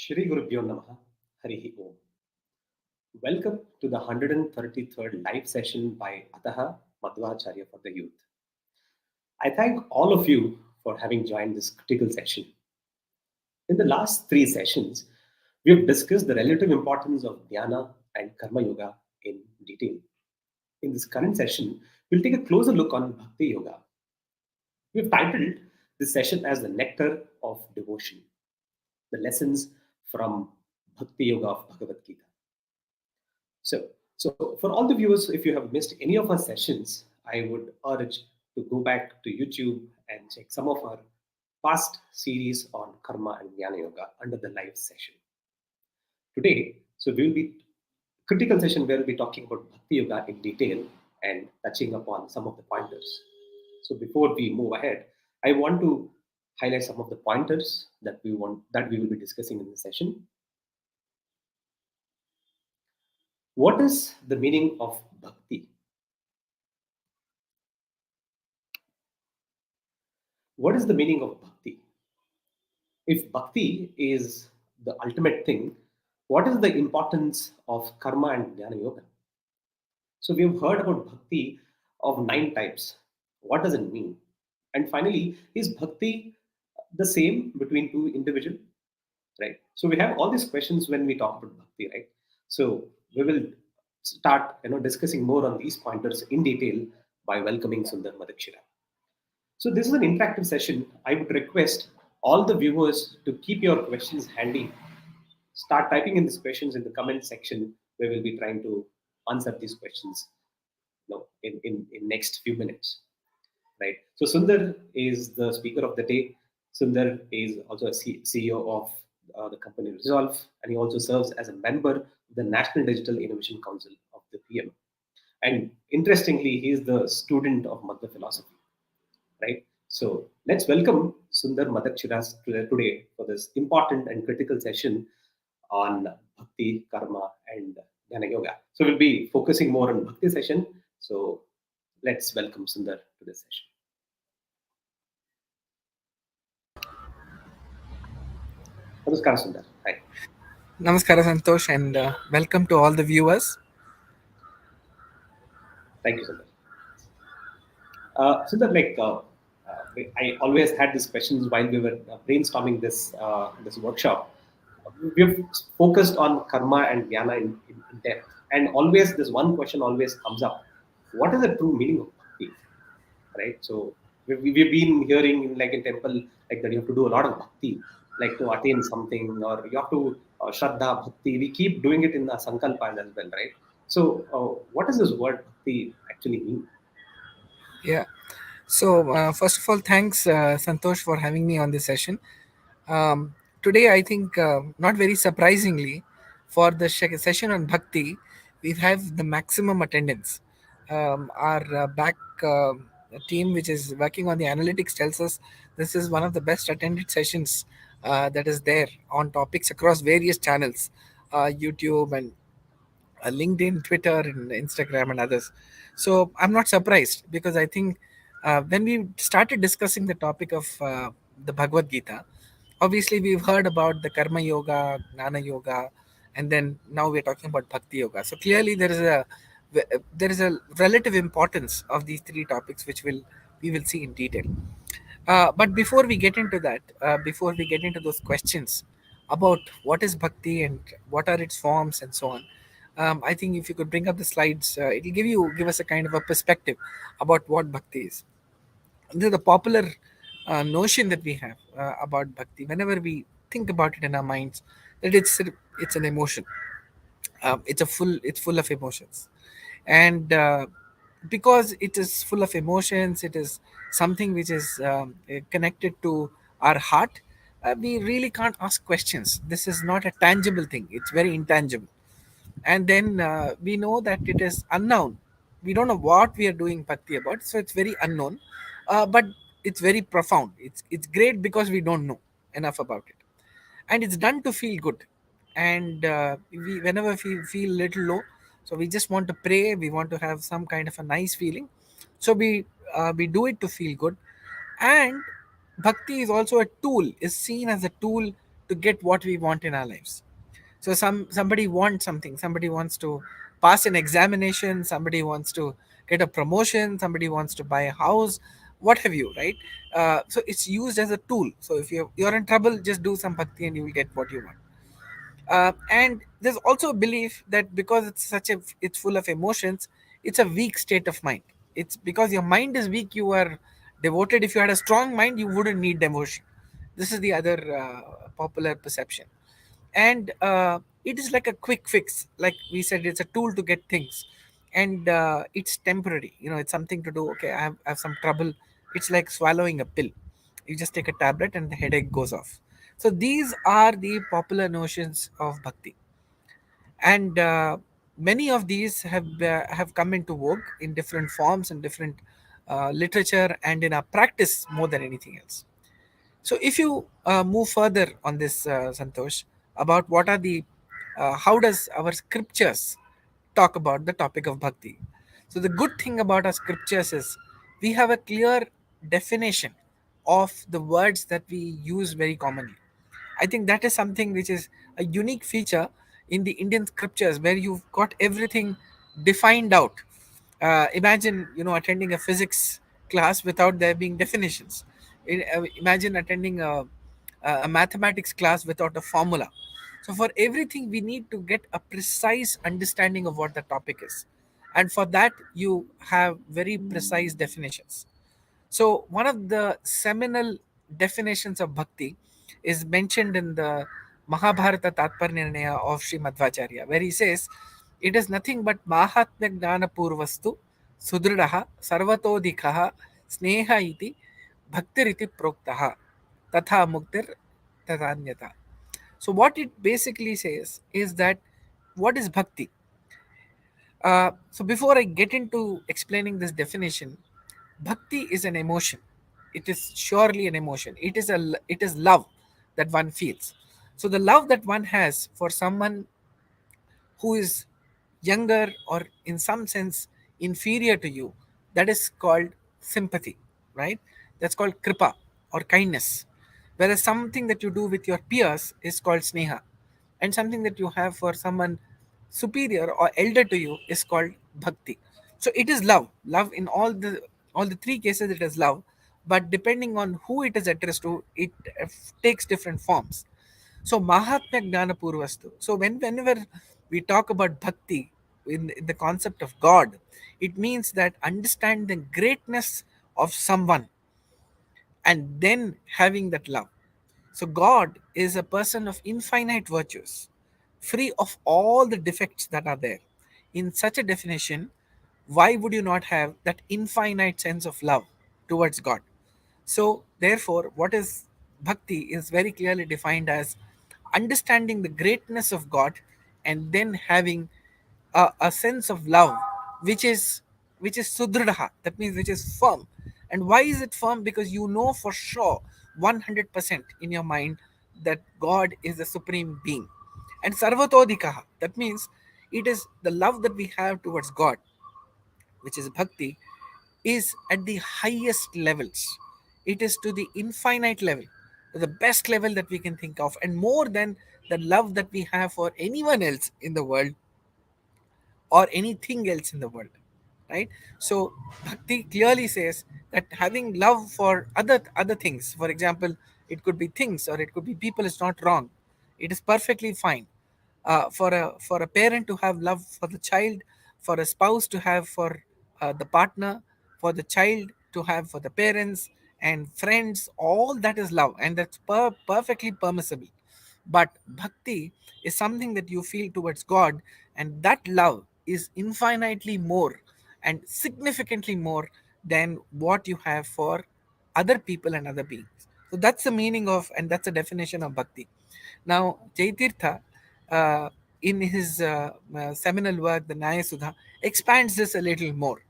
Shri Gurubhyo Namaha Harihi Om. Welcome to the 133rd live session by Ataha Madhvacharya for the youth. I thank all of you for having joined this critical session. In the last three sessions, we have discussed the relative importance of Jnana and Karma Yoga in detail. In this current session, we'll take a closer look on Bhakti Yoga. We've titled this session as the Nectar of Devotion, the lessons from Bhakti Yoga of Bhagavad Gita. So for all the viewers, if you have missed any of our sessions, I would urge to go back to YouTube and check some of our past series on Karma and Jnana Yoga under the live session. Today, so we will be critical session where we'll be talking about Bhakti Yoga in detail and touching upon some of the pointers. So before we move ahead, I want to highlight some of the pointers that we will be discussing in the session. What is the meaning of bhakti? What is the meaning of bhakti? If bhakti is the ultimate thing, what is the importance of karma and jnana yoga? So we have heard about bhakti of 9 types. What does it mean? And finally, is bhakti the same between two individuals? Right. So we have all these questions when we talk about bhakti, right? So we will start, discussing more on these pointers in detail by welcoming Sunder Madakshira. So this is an interactive session. I would request all the viewers to keep your questions handy. Start typing in these questions in the comment section where we'll be trying to answer these questions in next few minutes. Right. So Sundar is the speaker of the day. Sundar is also a CEO of the company Resolve, and he also serves as a member of the National Digital Innovation Council of the PM. And interestingly, he is the student of Madhva philosophy. Right. So let's welcome Sunder Madakshira today for this important and critical session on Bhakti, Karma, and Jnana Yoga. So we'll be focusing more on Bhakti session. So let's welcome Sundar to this session. Namaskar, Sundar. Hi. Namaskara, Santosh, and welcome to all the viewers. Thank you, Sundar. Sundar, I always had these questions while we were brainstorming this workshop. We've focused on karma and jnana in depth, and always this one question always comes up: what is the true meaning of bhakti? Right. So we've been hearing in temple like that you have to do a lot of bhakti, like to attain something, or you have to shraddha bhakti. We keep doing it in the sankalpas as well, right? So what does this word bhakti actually mean? Yeah. So, first of all, thanks, Santosh, for having me on this session. Today, I think, not very surprisingly, for the session on Bhakti, we have the maximum attendance. Our back team, which is working on the analytics, tells us this is one of the best attended sessions that is there on topics across various channels, YouTube and LinkedIn, Twitter, and Instagram, and others. So I'm not surprised because I think when we started discussing the topic of the Bhagavad Gita, obviously we've heard about the Karma Yoga, Jnana Yoga, and then now we're talking about Bhakti Yoga. So clearly there is a relative importance of these three topics, which we will see in detail. But before we get into that, before we get into those questions about what is bhakti and what are its forms and so on, I think if you could bring up the slides, it'll give us a kind of a perspective about what bhakti is. The popular notion that we have about bhakti, whenever we think about it in our minds, that it's an emotion. It's full of emotions, and because it is full of emotions, it is something which is connected to our heart. We really can't ask questions. This is not a tangible thing, it's very intangible. And then we know that it is unknown. We don't know what we are doing bhakti about, so it's very unknown. But it's very profound. It's great because we don't know enough about it, and it's done to feel good. And whenever we feel little low, so we just want to pray, we want to have some kind of a nice feeling, so we do it to feel good. And bhakti is also a tool, is seen as a tool to get what we want in our lives. So somebody wants something, somebody wants to pass an examination, somebody wants to get a promotion, somebody wants to buy a house, what have you, right? So it's used as a tool. So if you're in trouble, just do some bhakti and you will get what you want. And there's also a belief that because it's full of emotions, it's a weak state of mind. It's because your mind is weak, you are devoted. If you had a strong mind, you wouldn't need devotion. This is the other popular perception. And it is like a quick fix, like we said, it's a tool to get things. And it's temporary, it's something to do. Okay, I have some trouble, it's like swallowing a pill. You just take a tablet and the headache goes off. So these are the popular notions of bhakti. And many of these have come into vogue in different forms and different literature and in our practice more than anything else. So, if you move further on this, Santosh, about what are the, how does our scriptures talk about the topic of bhakti? So, the good thing about our scriptures is we have a clear definition of the words that we use very commonly. I think that is something which is a unique feature in the Indian scriptures, where you've got everything defined out. Imagine, attending a physics class without there being definitions. Imagine attending a mathematics class without a formula. So for everything, we need to get a precise understanding of what the topic is, and for that, you have very precise definitions. So, one of the seminal definitions of bhakti is mentioned in the Mahabharata Tatparnirnaya of Sri Madhvacharya, where he says, it is nothing but Mahatmya Gnana Purvastu Sudridaha Sarvatodikaha Sneha iti Bhaktiriti Proktaha Tatha Muktir Tatanyata. So, what it basically says is that what is bhakti? So before I get into explaining this definition, bhakti is an emotion. It is surely an emotion. It is love that one feels. So the love that one has for someone who is younger or in some sense inferior to you, that is called sympathy, right? That's called kripa or kindness. Whereas something that you do with your peers is called sneha, and something that you have for someone superior or elder to you is called bhakti. So it is love. Love in all the three cases, it is love, but depending on who it is addressed to, it takes different forms. So Mahatmya Gnana Purvastu. So whenever we talk about bhakti in the concept of God, it means that understand the greatness of someone and then having that love. So God is a person of infinite virtues, free of all the defects that are there. In such a definition, why would you not have that infinite sense of love towards God? So, therefore, what is bhakti is very clearly defined as understanding the greatness of God and then having a sense of love which is sudridaha. That means which is firm. And why is it firm? Because you know for sure 100% in your mind that God is the supreme being. And sarvatodikaha, that means it is the love that we have towards God, which is bhakti, is at the highest levels. It is to the infinite level, to the best level that we can think of, and more than the love that we have for anyone else in the world or anything else in the world, right? So bhakti clearly says that having love for other things, for example, it could be things or it could be people, is not wrong. It is perfectly fine. For a parent to have love for the child, for a spouse to have for the partner, for the child to have for the parents and friends, all that is love, and that's perfectly permissible. But bhakti is something that you feel towards God, and that love is infinitely more and significantly more than what you have for other people and other beings. So that's the meaning of, and that's the definition of bhakti. Now, Jaitirtha, in his seminal work, the Nyaya Sudha, expands this a little more,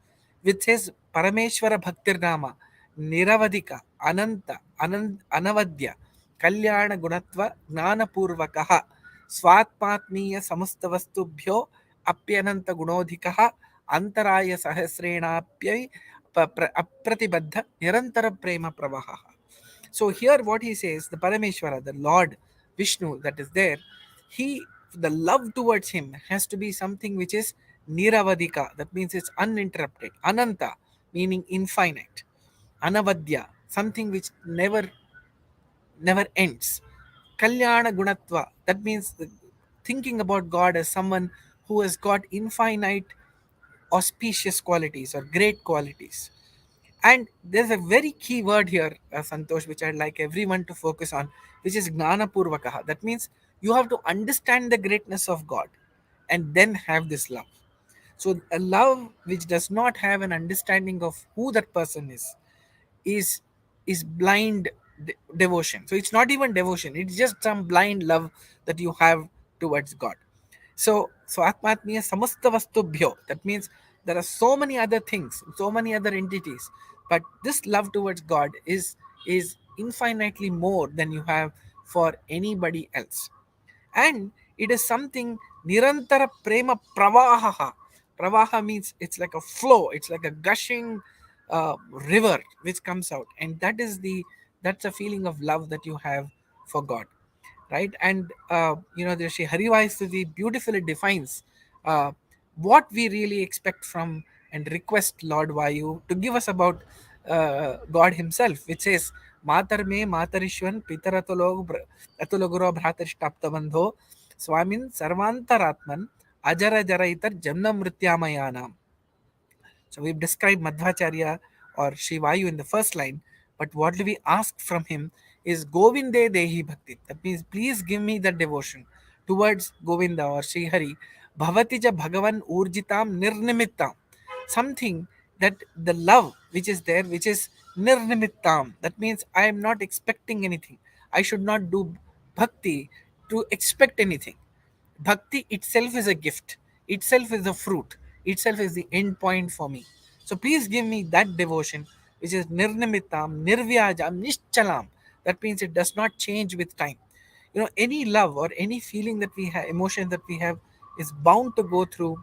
which says Parameshwara Bhaktirnama Niravadika Anavadya Kalyana Gunatva Gnanapurvakaha Swatmatmiya Samastavastubbhyo Apyananta Gunodhikaha Antaraya Sahasrenapyai Apratibadha Nirantara Prema Pravaha. So here what he says, the Parameshwara, the Lord, Vishnu that is there, he the love towards him has to be something which is niravadika. That means it's uninterrupted. Ananta, meaning infinite. Anavadya, something which never ends. Kalyana Gunatva, that means thinking about God as someone who has got infinite auspicious qualities or great qualities. And there's a very key word here, Santosh, which I'd like everyone to focus on, which is Gnana Purvakaha. That means you have to understand the greatness of God and then have this love. So, a love which does not have an understanding of who that person is is blind devotion. So it's not even devotion, it's just some blind love that you have towards God. So atmatmiya samasta vastubhyo, that means there are so many other things, so many other entities, but this love towards God is infinitely more than you have for anybody else. And it is something nirantara prema pravaha. Pravaha means it's like a flow, it's like a gushing river which comes out, and that's a feeling of love that you have for God, right? And the Sri Harivaisuti beautifully defines uh, what we really expect from and request Lord Vayu to give us about God Himself, which says, Matar me matarishwan atuloguro bhratarishtabdabandho swamin sarvantaratman ajara jaraitar janna mrityamayana. So we've described Madhvacharya or Shivayu in the first line, but what do we ask from him is Govinde Dehi Bhakti. That means please give me the devotion towards Govinda or Sri Hari. Bhavatija Bhagavan Urjitam Nirnimittam. Something that the love which is there, which is Nirnimittam. That means I am not expecting anything. I should not do bhakti to expect anything. Bhakti itself is a gift, itself is a fruit, itself is the end point for me. So please give me that devotion which is nirnimitam, nirvyajam, nishchalam. That means it does not change with time. Any love or any feeling that we have, emotion that we have, is bound to go through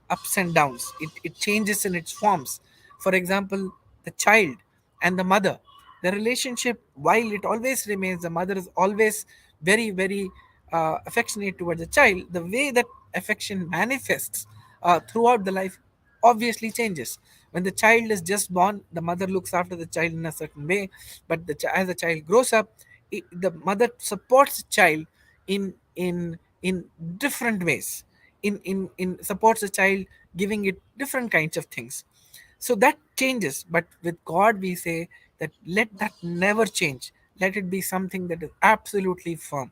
ups and downs. It changes in its forms. For example, the child and the mother, the relationship, while it always remains, the mother is always very, very affectionate towards the child. The way that affection manifests throughout the life obviously changes. When the child is just born, the mother looks after the child in a certain way, but as the child grows up, the mother supports the child in different ways, in supports the child, giving it different kinds of things. So that changes, but with God we say that let that never change, let it be something that is absolutely firm.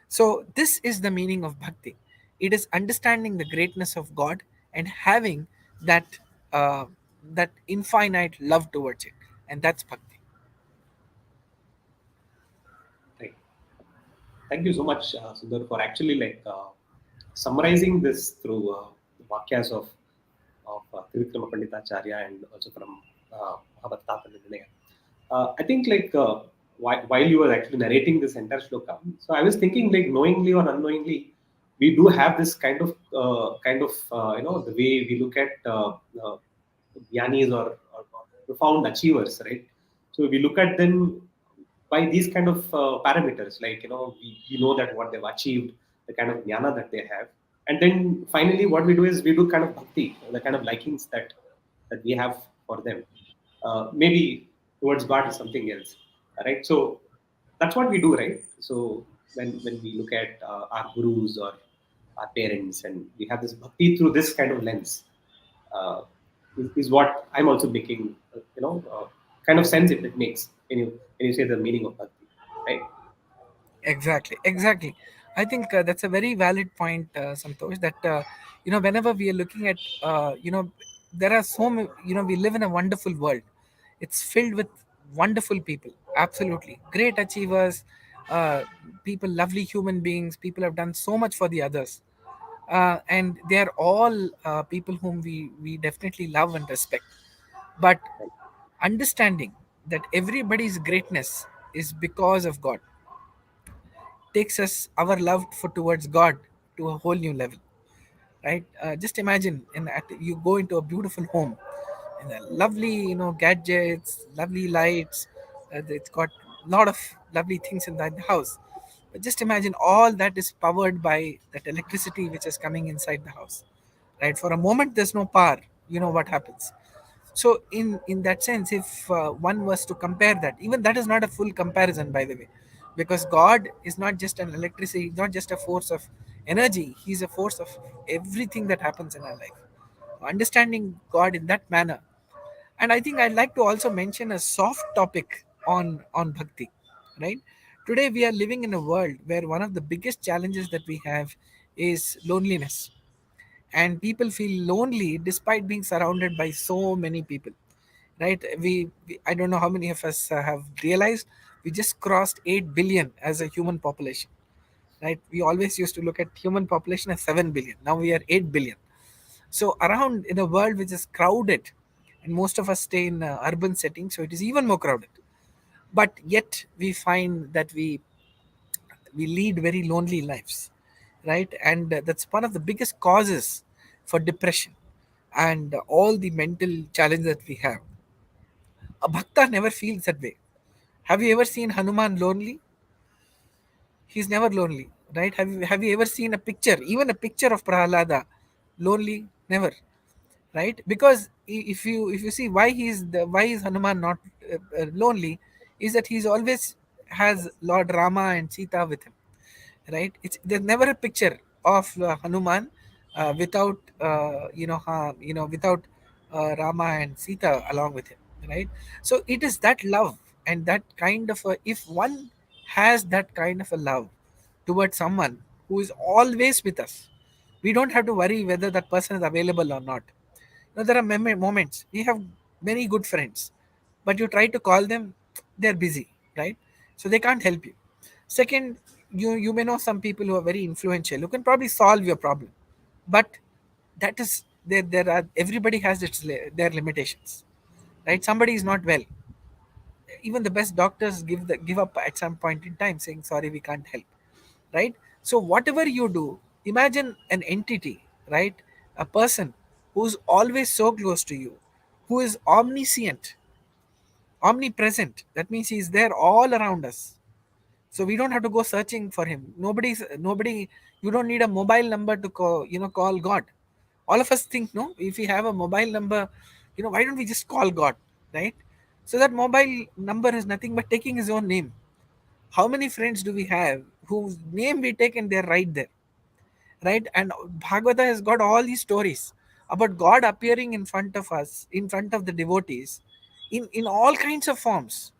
So this is the meaning of bhakti. It is understanding the greatness of God and having that uh, that infinite love towards it, and that's bhakti. Right. Thank you so much, Sundar, for actually summarizing this through the Vakyas of Trivikrama Panditacharya and also from Bhagavad Gita. I think while you were actually narrating this entire shloka, so I was thinking like knowingly or unknowingly, we do have this the way we look at jnanis or profound achievers, right? So we look at them by these kind of parameters, we know that what they've achieved, the kind of jnana that they have, and then finally what we do is we do kind of bhakti, the kind of likings that we have for them. Maybe towards God is something else, right? So that's what we do, right? So when we look at our gurus or our parents, and we have this bhakti through this kind of lens, uh, is what I'm also making, kind of sense if it makes when you say the meaning of bhakti, right? Exactly, exactly. I think that's a very valid point, Santosh. That whenever we are looking at, there are so many. We live in a wonderful world. It's filled with wonderful people. Absolutely, great achievers, uh, people, lovely human beings. People have done so much for the others, and they are all people whom we definitely love and respect. But Right. understanding that everybody's greatness is because of God takes us our love for towards God to a whole new level, right? Just imagine, you go into a beautiful home, and lovely, gadgets, lovely lights. It's got a lot of lovely things inside the house, But just imagine all that is powered by that electricity which is coming inside the house, right? For a moment, there's no power. You know what happens. So, in that sense, if one was to compare that, even that is not a full comparison, by the way, because God is not just an electricity, not just a force of energy. He's a force of everything that happens in our life. Understanding God in that manner, and I think I'd like to also mention a soft topic on bhakti, right? Today we are living in a world where one of the biggest challenges that we have is loneliness, and people feel lonely despite being surrounded by so many people, right? We I don't know how many of us have realized we just crossed 8 billion as a human population, right? We always used to look at human population as 7 billion. Now we are 8 billion. So around in a world which is crowded, and most of us stay in urban settings, so it is even more crowded. But yet we find that we lead very lonely lives, right? And that's one of the biggest causes for depression and all the mental challenge that we have. A bhakta never feels that way. Have you ever seen Hanuman lonely? He's never lonely, right? Have you ever seen a picture, even a picture of Prahalada, lonely? Never, right? Because if you see why is Hanuman not lonely, is that he's always has Lord Rama and Sita with him, right? It's there's never a picture of Hanuman without without Rama and Sita along with him, right? So it is that love and that kind of a, if one has that kind of a love towards someone who is always with us, we don't have to worry whether that person is available or not. There are moments we have many good friends, but you try to call them, they're busy, right? So they can't help you. Second, you may know some people who are very influential who can probably solve your problem, but that is there are everybody has their limitations, right? Somebody is not well, even the best doctors give up at some point in time saying sorry, we can't help, right? So whatever you do, imagine an entity, right? A person who's always so close to you, who is omniscient, omnipresent. That means he's there all around us, so we don't have to go searching for him. Nobody, you don't need a mobile number to call God. All of us think, no, if we have a mobile number, why don't we just call God, right? So that mobile number is nothing but taking his own name. How many friends do we have whose name we take and they're right there, right? And Bhagavata has got all these stories about God appearing in front of us, in front of the devotees, in all kinds of forms,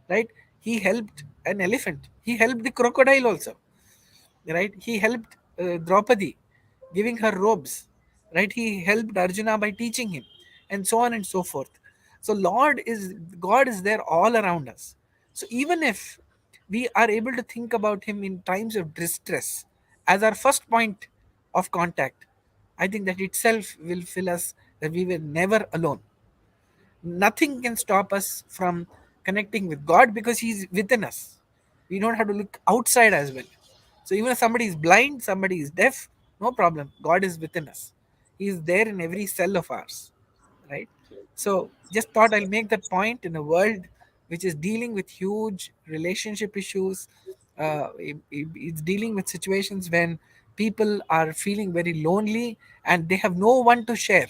right? He helped an elephant, he helped the crocodile also, right? He helped Draupadi, giving her robes, right? He helped Arjuna by teaching him, and so on and so forth. So God is there all around us. So even if we are able to think about him in times of distress as our first point of contact, I think that itself will fill us that we were never alone. Nothing can stop us from connecting with God because He's within us. We don't have to look outside as well. So even if somebody is blind, somebody is deaf, no problem. God is within us. He is there in every cell of ours, right? So just thought I'll make that point in a world which is dealing with huge relationship issues. It's dealing with situations when people are feeling very lonely and they have no one to share,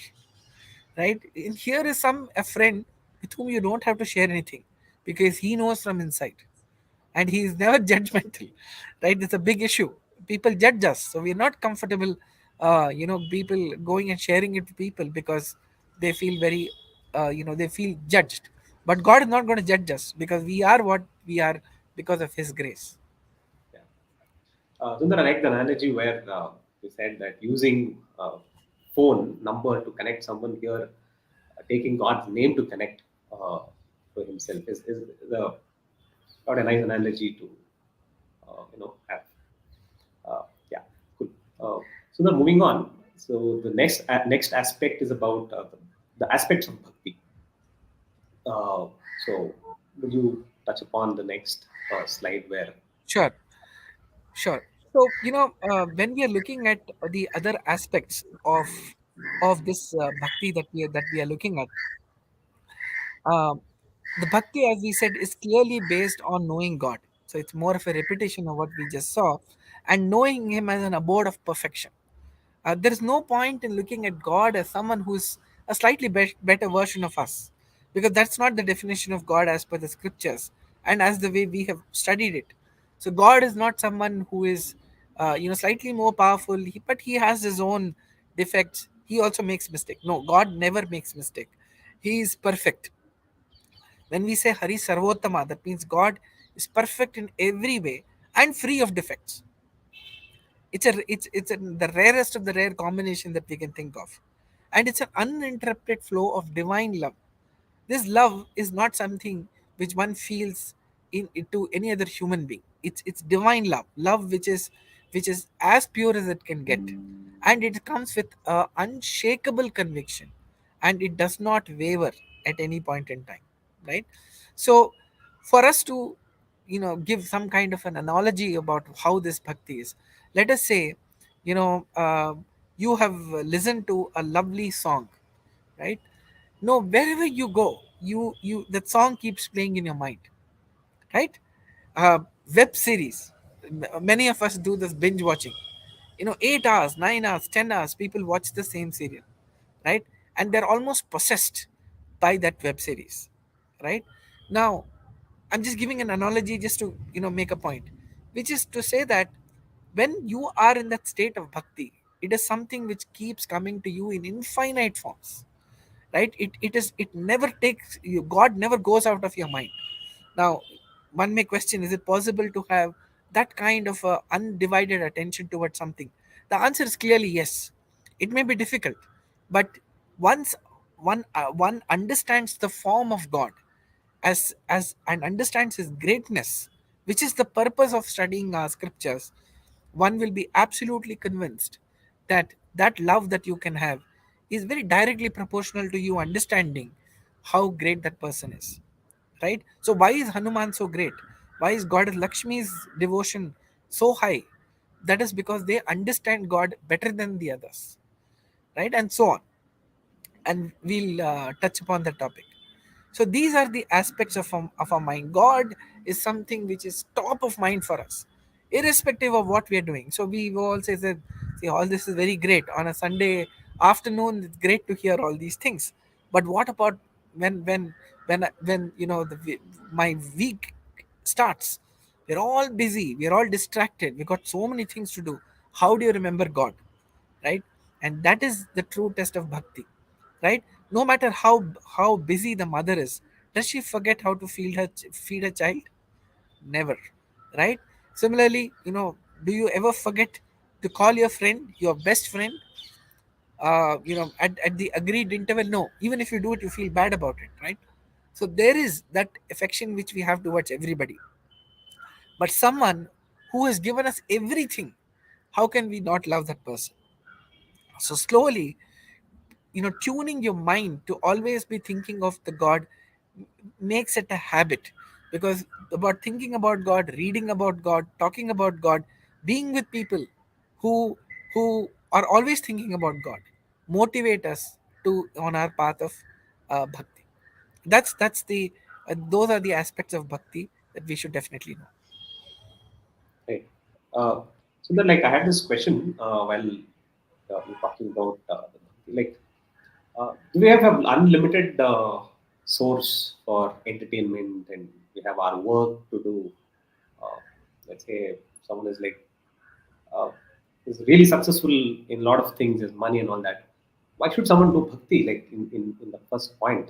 right? And here is a friend with whom you don't have to share anything because he knows from inside, and he is never judgmental, right? It's a big issue. People judge us, so we're not comfortable people going and sharing it to people because they feel very they feel judged. But God is not going to judge us because we are what we are because of his grace. Yeah. Sundar, I like the analogy where you said that using phone number to connect someone here, taking God's name to connect to Himself is the got a nice analogy to have. Yeah, cool. So now moving on. So the next aspect is about the aspects of bhakti. So would you touch upon the next slide where? Sure, sure. So when we are looking at the other aspects of this bhakti that we are looking at, um, the bhakti, as we said, is clearly based on knowing God. So it's more of a repetition of what we just saw, and knowing Him as an abode of perfection. There is no point in looking at God as someone who's a slightly better version of us, because that's not the definition of God as per the scriptures and as the way we have studied it. So God is not someone who is, slightly more powerful, but He has His own defects. He also makes mistake. No, God never makes mistake. He is perfect. When we say Hari Sarvottama, that means God is perfect in every way and free of defects. It's the rarest of the rare combination that we can think of, and it's an uninterrupted flow of divine love. This love is not something which one feels into any other human being. It's divine love, love which is as pure as it can get, and it comes with unshakable conviction, and it does not waver at any point in time, right? So for us to give some kind of an analogy about how this bhakti is, let us say, you know uh, you have listened to a lovely song, right? No, wherever you go, you that song keeps playing in your mind, right? uh, Web series, many of us do this binge watching. 8 hours, 9 hours, 10 hours people watch the same serial, right? And they're almost possessed by that web series, right? Now, I'm just giving an analogy just to make a point, which is to say that when you are in that state of bhakti, it is something which keeps coming to you in infinite forms, right? It never takes you, God never goes out of your mind. Now, one may question, is it possible to have that kind of undivided attention towards something? The answer is clearly yes. It may be difficult, but once one understands the form of God as and understands His greatness, which is the purpose of studying our scriptures, one will be absolutely convinced that that love that you can have is very directly proportional to you understanding how great that person is, right? So why is Hanuman so great? Why is Goddess Lakshmi's devotion so high? That is because they understand God better than the others, right? And so on, and we'll touch upon the topic. So these are the aspects of our mind. God is something which is top of mind for us, irrespective of what we are doing. So we all say that, see, all this is very great on a Sunday afternoon. It's great to hear all these things, but what about when my week starts? We're all busy. We're all distracted. We got so many things to do. How do you remember God, right? And that is the true test of bhakti, right? No matter how busy the mother is, does she forget how to feed her child? Never, right? Similarly, do you ever forget to call your friend, your best friend, at the agreed interval? No. Even if you do it, you feel bad about it, right? So there is that affection which we have towards everybody, but someone who has given us everything, how can we not love that person? So slowly, tuning your mind to always be thinking of the God makes it a habit, because about thinking about God, reading about God, talking about God, being with people who are always thinking about God motivate us to on our path of bhakti. That's the those are the aspects of bhakti that we should definitely know. Right. Uh, so then, like, I had this question while you're talking about the bhakti. Like, do we have an unlimited source for entertainment, and we have our work to do? Uh, let's say someone is like uh, is really successful in a lot of things, his money and all that. Why should someone do bhakti, like in the first point?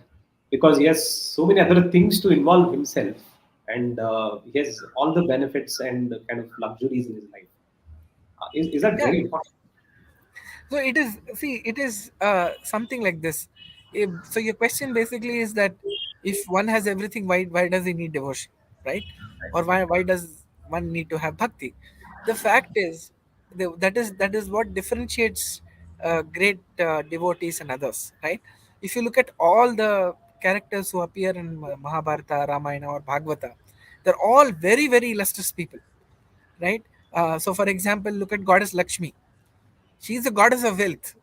Because he has so many other things to involve himself, and he has all the benefits and the kind of luxuries in his life. Is that Yeah. very important? So it is. See, it is something like this. So your question basically is that if one has everything, why does he need devotion, right? Or why does one need to have bhakti? The fact is that is what differentiates great devotees and others, right? If you look at all the characters who appear in Mahabharata, Ramayana, or Bhagavata, they're all very very illustrious people, right? So, for example, look at Goddess Lakshmi. She is the goddess of wealth,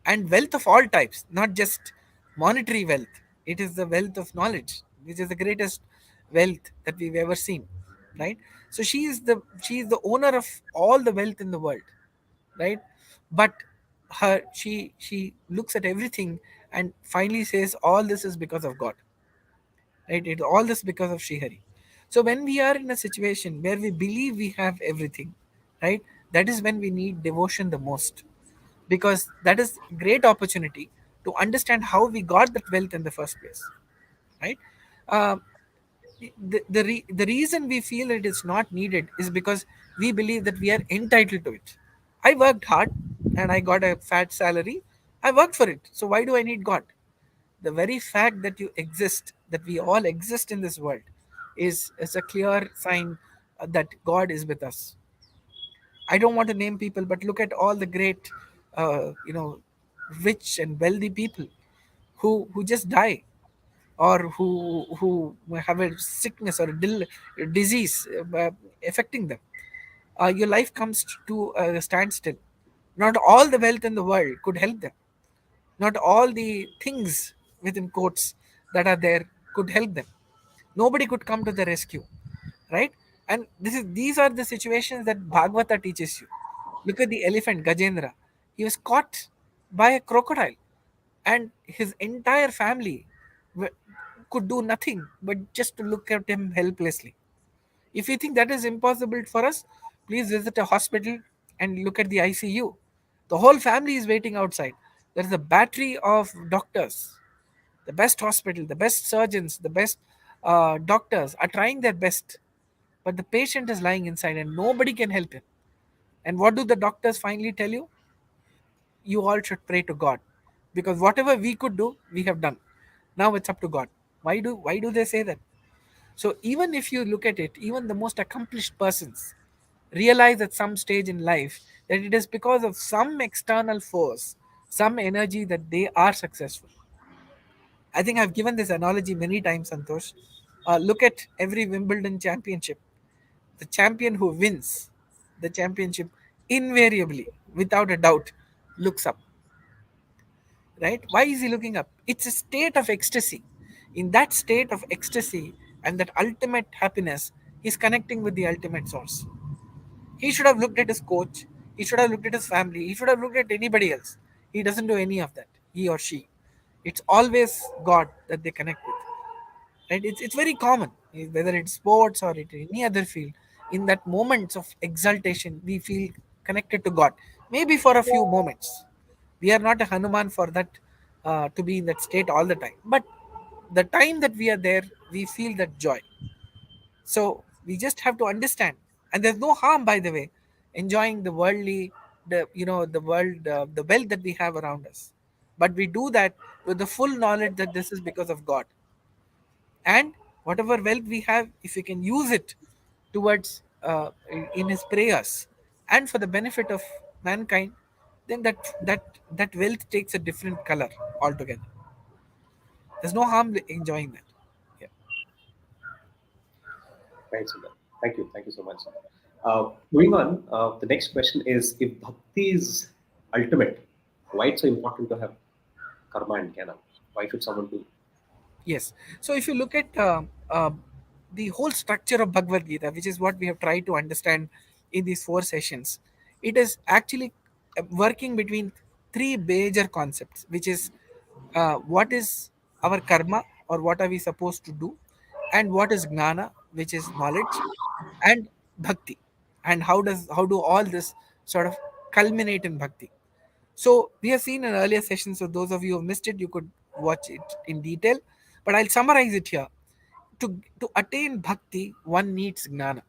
and wealth of all types, not just monetary wealth. It is the wealth of knowledge, which is the greatest wealth that we've ever seen. right? So she is the owner of all the wealth in the world, right? But she looks at everything and finally says all this is because of God, right? It all this because of Srihari. So when we are in a situation where we believe we have everything, right, that is when we need devotion the most, because that is great opportunity to understand how we got that wealth in the first place, right? Uh, the reason we feel it is not needed is because we believe that we are entitled to it. I worked hard and I got a fat salary. I worked for it. So why do I need God? The very fact that you exist, that we all exist in this world, is a clear sign that God is with us. I don't want to name people, but look at all the great, rich and wealthy people who just die, or who have a sickness or a disease affecting them. Your life comes to a standstill. Not all the wealth in the world could help them. Not all the things within quotes that are there could help them. Nobody could come to the rescue, right? And these are the situations that Bhagavata teaches you. Look at the elephant Gajendra. He was caught by a crocodile, and his entire family w- could do nothing but just to look at him helplessly. If you think that is impossible for us, please visit a hospital and look at the ICU. The whole family is waiting outside. There is a battery of doctors, the best hospital, the best surgeons, the best doctors are trying their best, but the patient is lying inside and nobody can help him. And what do the doctors finally tell you? You all should pray to God, because whatever we could do, we have done. Now it's up to God. Why do they say that? So even if you look at it, even the most accomplished persons realize at some stage in life that it is because of some external force, some energy, that they are successful. I think I've given this analogy many times, Santosh. Look at every Wimbledon championship. The champion who wins the championship invariably, without a doubt, looks up, right? Why is he looking up? It's a state of ecstasy. In that state of ecstasy and that ultimate happiness, he's connecting with the ultimate source. He should have looked at his coach, he should have looked at his family, he should have looked at anybody else. He doesn't do any of that, he or she. It's always God that they connect with, right? It's very common, whether it's sports or it any other field. In that moments of exaltation, we feel connected to God, maybe for a few moments. We are not a Hanuman for that, to be in that state all the time, but the time that we are there, we feel that joy. So we just have to understand, and there's no harm, by the way, enjoying the worldly, the world, the wealth that we have around us, but we do that with the full knowledge that this is because of God. And whatever wealth we have, if we can use it towards, in his prayers and for the benefit of mankind, then that wealth takes a different color altogether. There's no harm enjoying that. Yeah. Right, Sundar. Thank you so much. Moving on, the next question is, if bhakti is ultimate, why it's so important to have karma and jnana? Why should someone do? Yes. So if you look at the whole structure of Bhagavad Gita, which is what we have tried to understand in these 4 sessions, it is actually working between three major concepts, which is what is our karma, or what are we supposed to do, and what is gnana, which is knowledge, and bhakti, and how do all this sort of culminate in bhakti. So we have seen in earlier sessions, so those of you who missed it, you could watch it in detail. But I'll summarize it here. To attain bhakti, one needs gnana.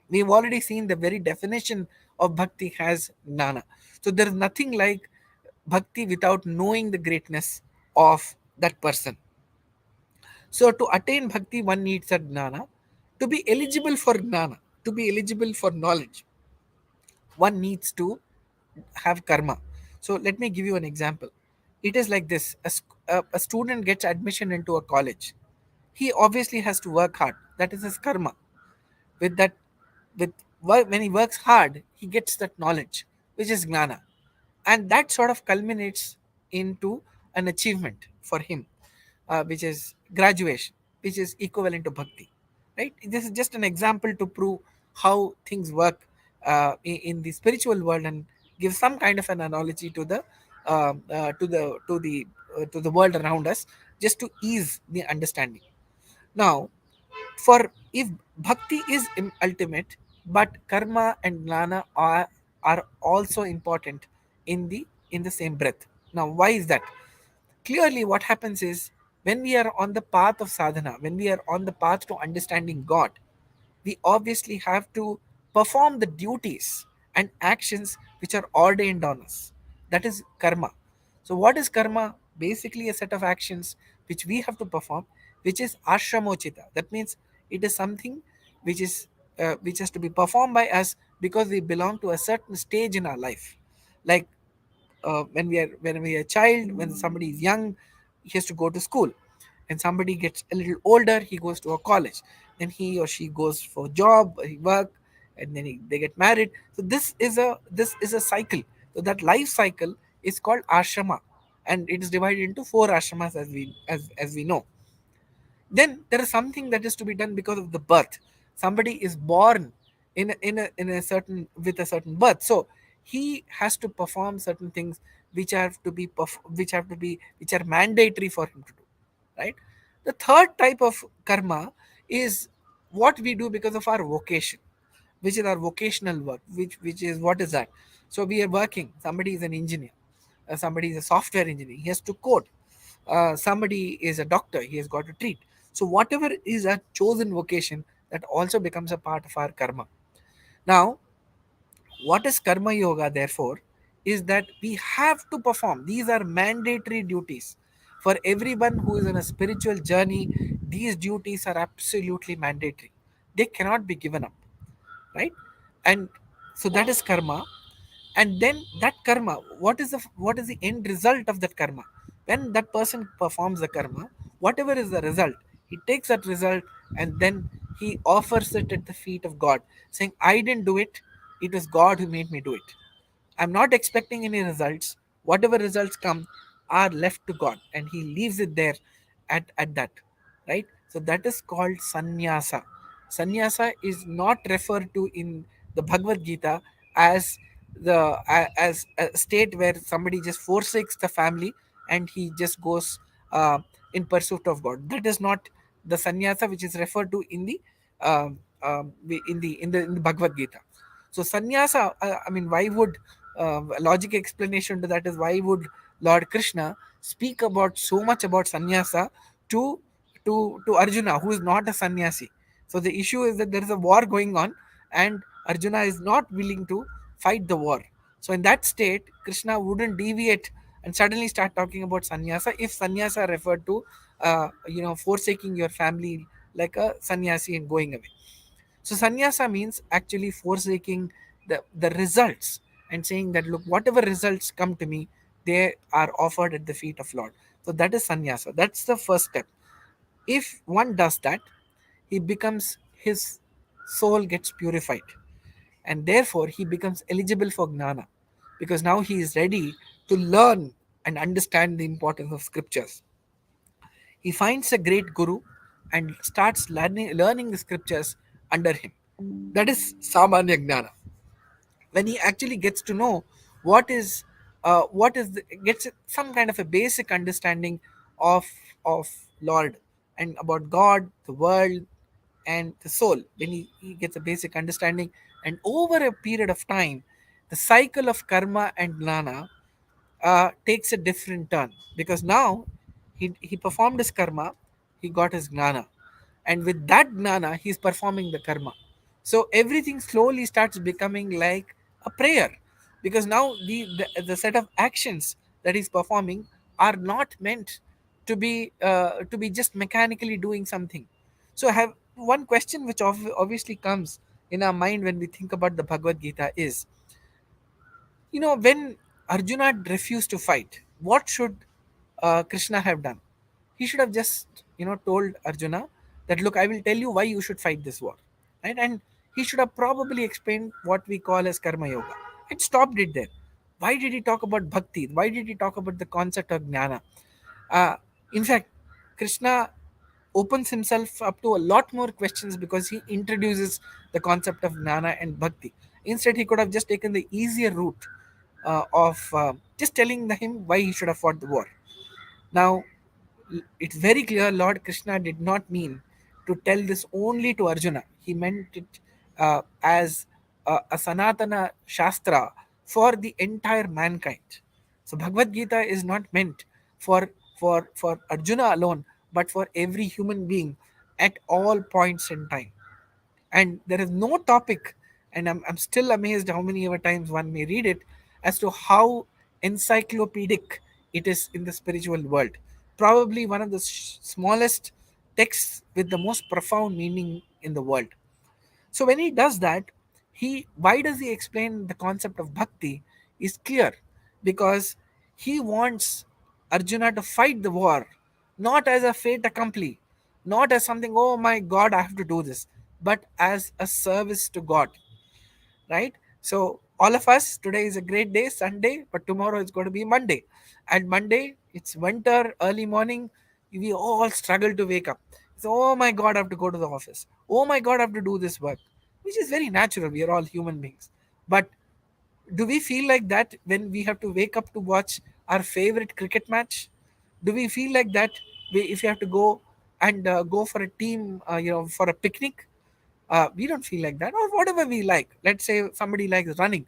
We've already seen the very definition of bhakti has gnana. So there is nothing like bhakti without knowing the greatness of that person. So to attain bhakti, one needs a gnana. To be eligible for gnana, to be eligible for knowledge, one needs to have karma. So let me give you an example. It is like this: a student gets admission into a college. He obviously has to work hard. That is his karma. With that, with work, when he works hard, he gets that knowledge, which is gnana, and that sort of culminates into an achievement for him, which is graduation, which is equivalent to bhakti. right? This is just an example to prove how things work in the spiritual world, and give some kind of an analogy to the to the world around us, just to ease the understanding. Now, for if bhakti is ultimate, but karma and jnana are also important in the same breath. Now, why is that? Clearly, what happens is, when we are on the path of sadhana, when we are on the path to understanding God, we obviously have to perform the duties and actions which are ordained on us. That is karma. So, what is karma? Basically, a set of actions which we have to perform, which is ashramochita. That means it is something which is which has to be performed by us because we belong to a certain stage in our life. Like when we are a child, when somebody is young, he has to go to school, and somebody gets a little older, he goes to a college, then he or she goes for job, he work, and then they get married. So this is a cycle. So that life cycle is called ashrama, and it is divided into four ashramas, as we know. Then there is something that is to be done because of the birth. Somebody is born in a certain, with a certain birth, so he has to perform certain things which have to be which are mandatory for him to do, right? The third type of karma is what we do because of our vocation, which is our vocational work, which is, what is that? So we are working, somebody is an engineer, somebody is a software engineer, he has to code. Somebody is a doctor, he has got to treat. So whatever is a chosen vocation, that also becomes a part of our karma. Now, what is karma yoga, therefore, is that we have to perform, these are mandatory duties for everyone who is in a spiritual journey. These duties are absolutely mandatory, they cannot be given up, right? And so that is karma. And then that karma, what is the end result of that karma? When that person performs the karma, whatever is the result, he takes that result, and then he offers it at the feet of God, saying, I didn't do it, it was God who made me do it. I'm not expecting any results. Whatever results come are left to God, and He leaves it there at that. Right? So that is called sannyasa. Sannyasa is not referred to in the Bhagavad Gita as as a state where somebody just forsakes the family and he just goes in pursuit of God. That is not the sannyasa which is referred to in the in the Bhagavad Gita. So sannyasa, I mean, why would a logic explanation to that is, why would Lord Krishna speak about so much about sannyasa to to Arjuna, who is not a sannyasi? So the issue is that there is a war going on, and Arjuna is not willing to fight the war. So in that state, Krishna wouldn't deviate and suddenly start talking about sannyasa if sannyasa referred to forsaking your family like a sannyasi and going away. So sannyasa means actually forsaking the results and saying that, look, whatever results come to me, they are offered at the feet of Lord. So that is sannyasa. That's the first step. If one does that, he becomes, his soul gets purified, and therefore he becomes eligible for jnana, because now he is ready to learn and understand the importance of scriptures. He finds a great guru and starts learning the scriptures under him. That is samanya jnana. When he actually gets to know gets some kind of a basic understanding of of Lord, and about God, the world, and the soul. When he gets a basic understanding, and over a period of time, the cycle of karma and jnana takes a different turn, because now he performed his karma, he got his jnana, and with that jnana he's performing the karma. So everything slowly starts becoming like a prayer, because now the set of actions that he's performing are not meant to be just mechanically doing something. So I have one question which obviously comes in our mind when we think about the Bhagavad Gita is, when Arjuna refused to fight, what should Krishna have done? He should have just, told Arjuna that, look, I will tell you why you should fight this war. Right? And he should have probably explained what we call as Karma Yoga and stopped it there. Why did he talk about bhakti? Why did he talk about the concept of jnana? Uh, in fact, Krishna opens himself up to a lot more questions because he introduces the concept of Jnana and Bhakti. Instead, he could have just taken the easier route of just telling him why he should have fought the war. Now, it's very clear Lord Krishna did not mean to tell this only to Arjuna. He meant it as a Sanatana Shastra for the entire mankind. So Bhagavad Gita is not meant for for Arjuna alone, but for every human being at all points in time. And there is no topic, and I'm still amazed how many ever times one may read it, as to how encyclopedic it is in the spiritual world. Probably one of the smallest texts with the most profound meaning in the world. So when he does that, he why does he explain the concept of bhakti is clear, because he wants Arjuna to fight the war, not as a fait accompli, not as something, oh my God, I have to do this, but as a service to God, right? So all of us, today is a great day, Sunday, but tomorrow is going to be Monday. And Monday, it's winter, early morning, we all struggle to wake up. So, oh my God, I have to go to the office. Oh my God, I have to do this work, which is very natural. We are all human beings. But do we feel like that when we have to wake up to watch our favorite cricket match? Do we feel like that if you have to go and go for a team, for a picnic? We don't feel like that, or whatever we like. Let's say somebody likes running.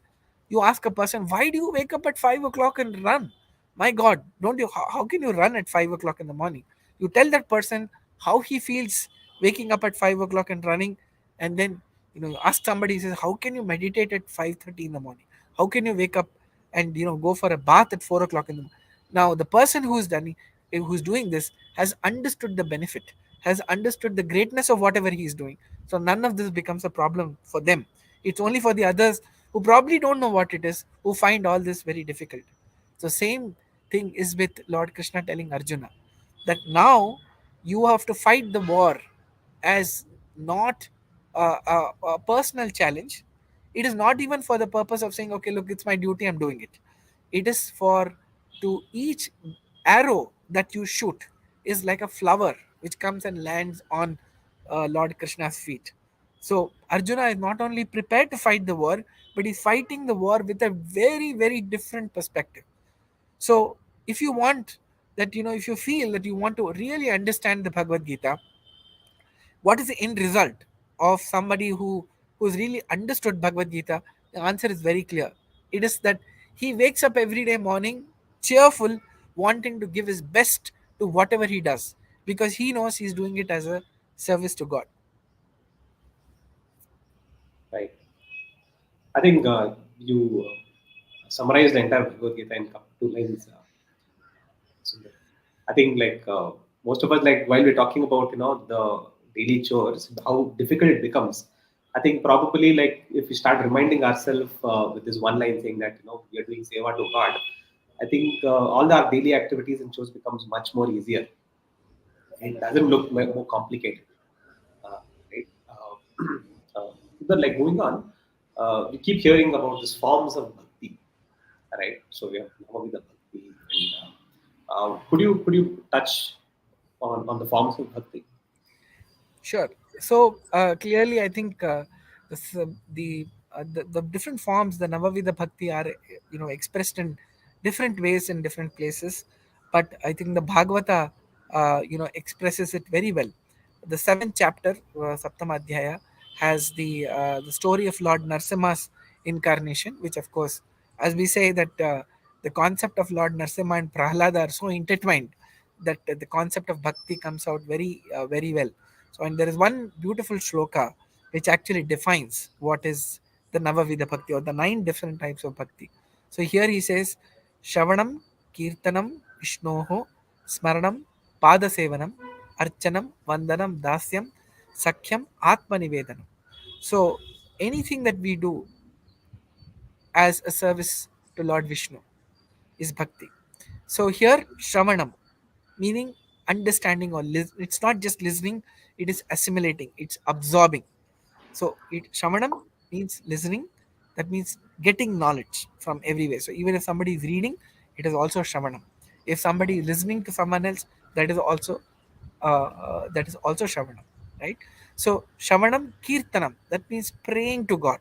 You ask a person, why do you wake up at 5 o'clock and run? My God, don't you? How can you run at 5 o'clock in the morning? You tell that person how he feels waking up at 5 o'clock and running, and then you ask somebody, says, how can you meditate at 5:30 in the morning? How can you wake up and go for a bath at 4 o'clock in the morning? Now the person who's doing this has understood the benefit, has understood the greatness of whatever he is doing. So none of this becomes a problem for them. It's only for the others who probably don't know what it is, who find all this very difficult. So same thing is with Lord Krishna telling Arjuna that now you have to fight the war as not a personal challenge. It is not even for the purpose of saying, okay, look, it's my duty, I'm doing it. It is for to each arrow that you shoot is like a flower which comes and lands on Lord Krishna's feet. So Arjuna is not only prepared to fight the war, but he's fighting the war with a very, very different perspective. So if you want that, if you feel that you want to really understand the Bhagavad Gita, what is the end result of somebody who's really understood Bhagavad Gita? The answer is very clear. It is that he wakes up every day morning cheerful, wanting to give his best to whatever he does, because he knows he's doing it as a service to God. Right. I think you summarized the entire Bhagavad Gita in couple two lines. Sundar. I think like most of us, like while we're talking about the daily chores, how difficult it becomes. I think probably like if we start reminding ourselves with this one line saying that we are doing seva to God, I think all our daily activities and chores becomes much more easier. It doesn't look more complicated, right? But like moving on, we keep hearing about these forms of bhakti, right? So we have Navamida Bhakti, and could you touch on the forms of bhakti? Sure. So clearly, I think this, the different forms, the Navavida Bhakti, are expressed in different ways in different places. But I think the Bhagavata, expresses it very well. The seventh chapter, Saptama Adhyaya, has the story of Lord Narsimha's incarnation, which of course, as we say that the concept of Lord Narsimha and Prahlada are so intertwined that the concept of bhakti comes out very well. So, and there is one beautiful shloka which actually defines what is the Navavida Bhakti, or the nine different types of Bhakti. So here he says, Shavanam, Kirtanam, Vishnoho, Smaranam, Padasevanam, Archanam, Vandanam, Dasyam, Sakhyam, Atmanivedanam. So anything that we do as a service to Lord Vishnu is Bhakti. So here, Shravanam, meaning understanding or it's not just listening, it is assimilating, it's absorbing. So Shravanam means listening, that means getting knowledge from everywhere. So even if somebody is reading, it is also Shravanam. If somebody is listening to someone else, that is also that is also Shavanam, right? So Shavanam, Kirtanam, that means praying to God.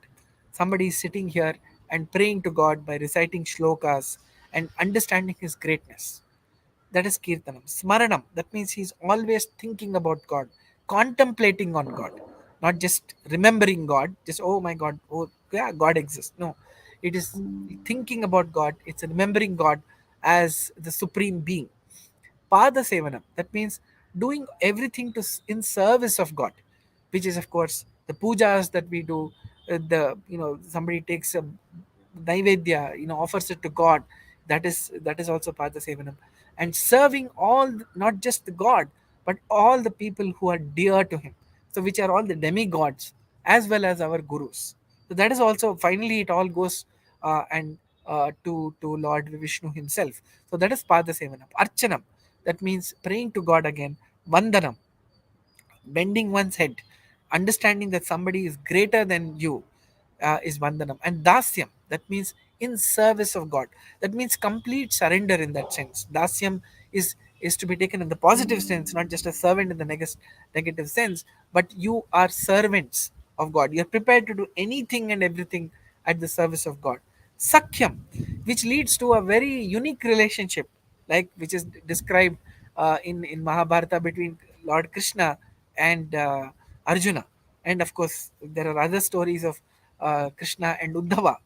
Somebody is sitting here and praying to God by reciting shlokas and understanding His greatness. That is Kirtanam. Smaranam, that means he's always thinking about God, contemplating on God, not just remembering God, just, oh my God, oh yeah, God exists. No, it is thinking about God, it's remembering God as the supreme being. Pada Sevanam, that means doing everything in service of God, which is of course the pujas that we do. Somebody takes a naivedya, offers it to God. That is also Pada Sevanam, and serving all, not just the God, but all the people who are dear to Him. So which are all the demigods as well as our gurus. So that is also, finally it all goes and to Lord Vishnu himself. So that is Pada Sevanam. Archanam, that means praying to God again. Vandanam, bending one's head, understanding that somebody is greater than you, is Vandanam. And Dasyam, that means in service of God. That means complete surrender in that sense. Dasyam is to be taken in the positive sense, not just a servant in the negative sense, but you are servants of God. You're prepared to do anything and everything at the service of God. Sakhyam, which leads to a very unique relationship, like which is described in Mahabharata between Lord Krishna and Arjuna. And of course, there are other stories of Krishna and Uddhava,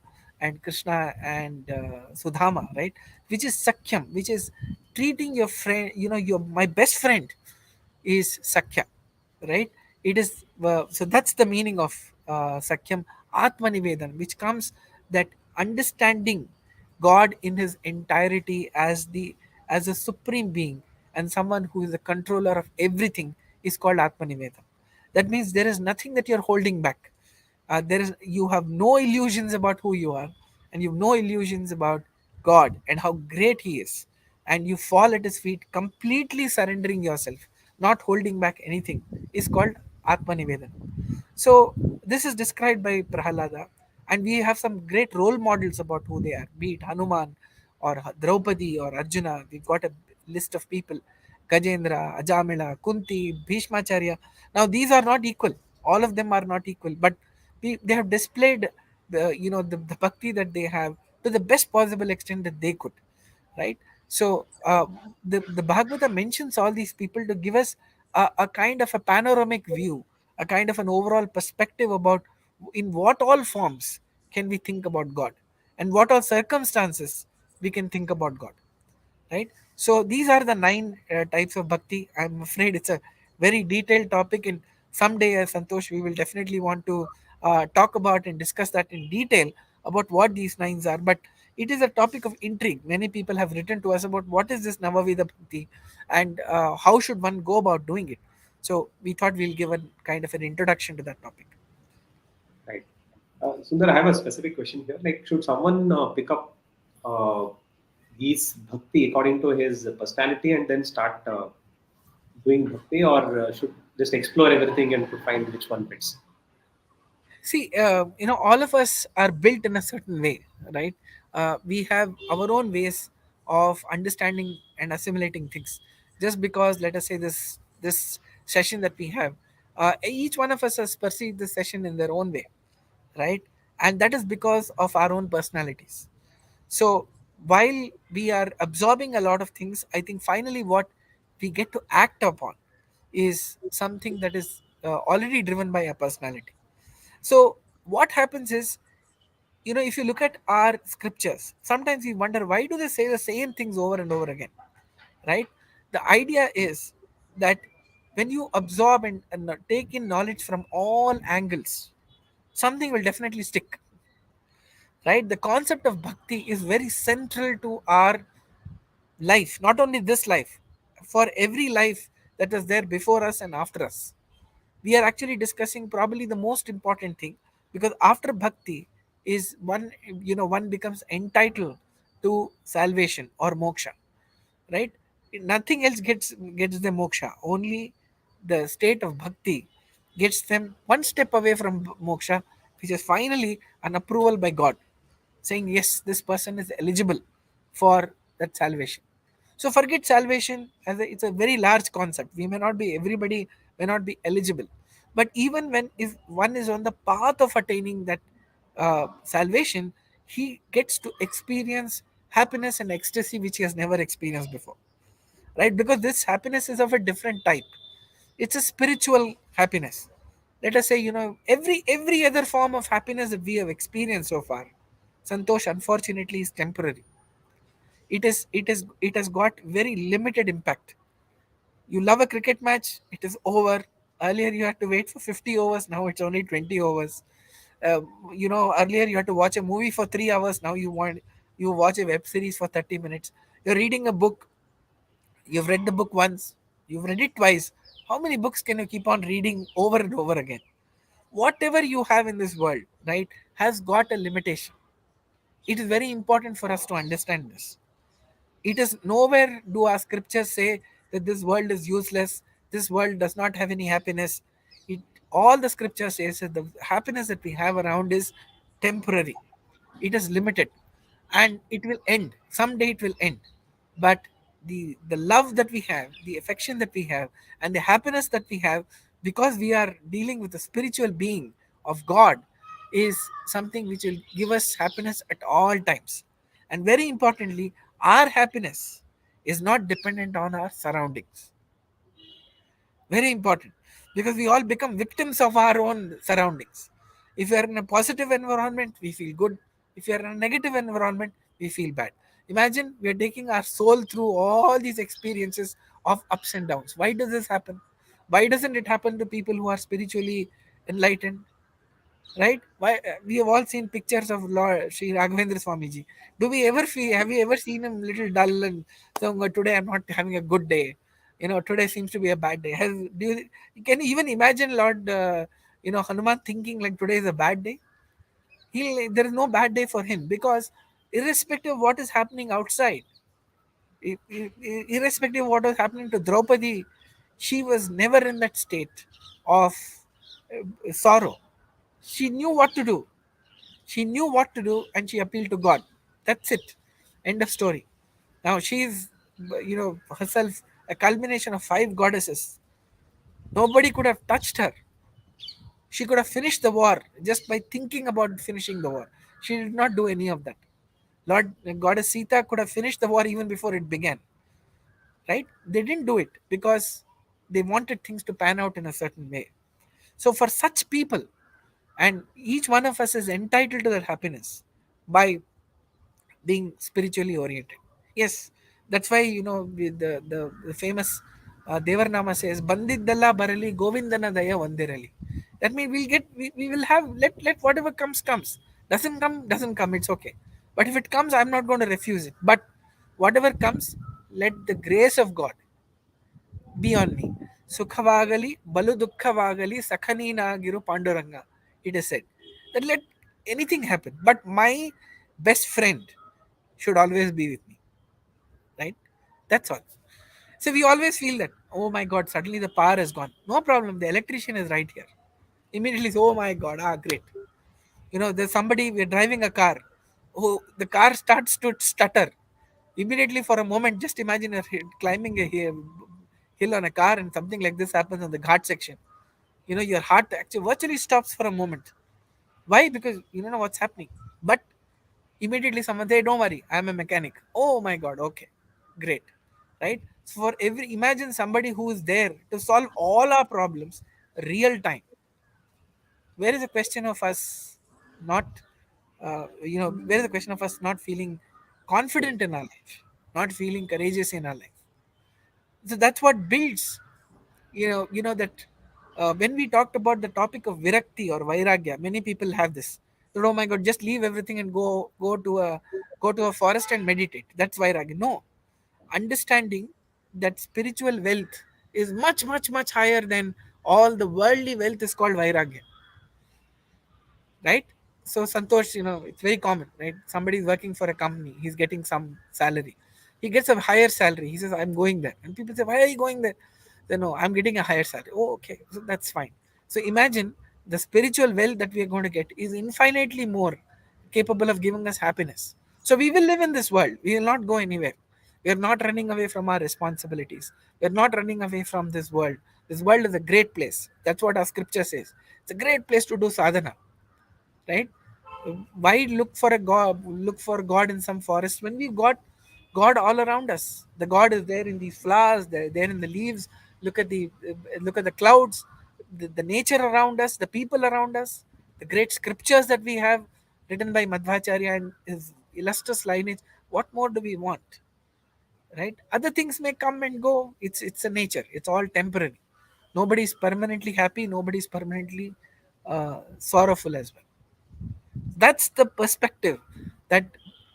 and Krishna and Sudhama, right? Which is Sakhyam, which is treating your friend, your my best friend is Sakhya, right? It is so that's the meaning of Sakhyam. Atma Nivedan, which comes that understanding God in His entirety as a supreme being and someone who is the controller of everything is called Atma Nivedan. That means there is nothing that you're holding back. You have no illusions about who you are, and you have no illusions about God and how great He is, and you fall at His feet, completely surrendering yourself, not holding back anything, is called Atma Nivedan. So this is described by Prahalada, and we have some great role models about who they are, be it Hanuman or Draupadi or Arjuna. We've got a list of people: Gajendra, Ajamila, Kunti, Bhishmacharya. Now these are not equal. All of them are not equal, but they have displayed the bhakti that they have to the best possible extent that they could, right? So the Bhagavata mentions all these people to give us a kind of a panoramic view, a kind of an overall perspective about in what all forms can we think about God, and what all circumstances we can think about God, right? So these are the nine types of bhakti. I'm afraid it's a very detailed topic, and someday, Santosh, we will definitely want to talk about and discuss that in detail about what these nines are. But it is a topic of intrigue. Many people have written to us about what is this Navavida bhakti, and how should one go about doing it. So we thought we'll give a kind of an introduction to that topic. Right. Sundar, I have a specific question here. Like, should someone pick up uh, these bhakti according to his personality and then start doing bhakti, or should just explore everything and to find which one fits? See, all of us are built in a certain way, right? We have our own ways of understanding and assimilating things. Just because, let us say, this session that we have, each one of us has perceived this session in their own way, right? And that is because of our own personalities. So while we are absorbing a lot of things, I think finally what we get to act upon is something that is already driven by our personality. So what happens is, if you look at our scriptures, sometimes we wonder, why do they say the same things over and over again, right? The idea is that when you absorb and take in knowledge from all angles, something will definitely stick, right? The concept of bhakti is very central to our life, not only this life, for every life that was there before us and after us. We are actually discussing probably the most important thing, because after bhakti is one becomes entitled to salvation or moksha, right? Nothing else gets them moksha, only the state of bhakti gets them one step away from moksha, which is finally an approval by God, saying yes, this person is eligible for that salvation. So forget salvation as it's a very large concept. We may not be, everybody may not be eligible, but even when if one is on the path of attaining that salvation, he gets to experience happiness and ecstasy which he has never experienced before, right? Because this happiness is of a different type. It's a spiritual happiness. Let us say, every other form of happiness that we have experienced so far, Santosh, unfortunately, is temporary. It has got very limited impact. You love a cricket match, it is over. Earlier you had to wait for 50 overs, now it's only 20 overs. Earlier you had to watch a movie for 3 hours, now you watch a web series for 30 minutes. You're reading a book, you've read the book once, you've read it twice. How many books can you keep on reading over and over again? Whatever you have in this world, right, has got a limitation. It is very important for us to understand this. It is nowhere do our scriptures say that this world is useless, this world does not have any happiness. It All the scripture says that the happiness that we have around is temporary. It is limited, and it will end. Someday it will end. But the love that we have, the affection that we have, and the happiness that we have, because we are dealing with the spiritual being of God, is something which will give us happiness at all times. And very importantly, our happiness is not dependent on our surroundings. Very important, because we all become victims of our own surroundings. If we are in a positive environment, we feel good. If we are in a negative environment, we feel bad. Imagine we are taking our soul through all these experiences of ups and downs. Why does this happen? Why doesn't it happen to people who are spiritually enlightened? Right? Why we have all seen pictures of Lord Sri Raghavendra Swamiji. Do we ever feel? Have you ever seen him little dull and so today I'm not having a good day? Today seems to be a bad day. Can you even imagine Lord Hanuman thinking like today is a bad day? There is no bad day for him, because irrespective of what is happening outside, irrespective of what was happening to Draupadi, she was never in that state of sorrow. She knew what to do. She knew what to do, and she appealed to God. That's it. End of story. Now she's, herself a culmination of 5 goddesses. Nobody could have touched her. She could have finished the war just by thinking about finishing the war. She did not do any of that. Lord Goddess Sita could have finished the war even before it began. Right? They didn't do it because they wanted things to pan out in a certain way. So for such people, and each one of us is entitled to that happiness by being spiritually oriented. Yes, that's why the famous Devarnama says, "Bandiddalla barali Govindana daya vandirali." That means we will have, let whatever comes. Doesn't come. It's okay. But if it comes, I'm not going to refuse it. But whatever comes, let the grace of God be on me. Sukhavagali, balu dukhavagali, sakhani nagiru panduranga. It is said that let anything happen, but my best friend should always be with me, right? That's all. So we always feel that, oh my God, suddenly the power is gone. No problem, the electrician is right here. Immediately, oh my God, great. There's somebody, we're driving a car, who the car starts to stutter. Immediately, for a moment, just imagine climbing a hill on a car, and something like this happens on the ghat section. Your heart actually virtually stops for a moment. Why? Because you don't know what's happening. But immediately someone say, don't worry, I'm a mechanic. Oh my God, okay, great. Right? So for every, imagine somebody who is there to solve all our problems real time. Where is the question of us not, where is the question of us not feeling confident in our life, not feeling courageous in our life? So that's what builds, that when we talked about the topic of virakti or vairagya, many people have this. That, oh my God, just leave everything and go to a forest and meditate. That's vairagya. No, understanding that spiritual wealth is much, much, much higher than all the worldly wealth is called vairagya, right? So Santosh, it's very common, right? Somebody is working for a company, he's getting some salary, he gets a higher salary, he says, I'm going there, and people say, why are you going there? They know, I'm getting a higher salary. Oh, okay, so that's fine. So imagine the spiritual wealth that we are going to get is infinitely more capable of giving us happiness. So we will live in this world, we will not go anywhere. We are not running away from our responsibilities. We are not running away from this world. This world is a great place. That's what our scripture says. It's a great place to do sadhana, right? Why look for God in some forest when we've got God all around us? The God is there in these flowers, they're there in the leaves. Look at the clouds, the nature around us, the people around us, the great scriptures that we have written by Madhvacharya and his illustrious lineage. What more do we want? Right? Other things may come and go. It's a nature. It's all temporary. Nobody's permanently happy, nobody's permanently sorrowful as well. That's the perspective that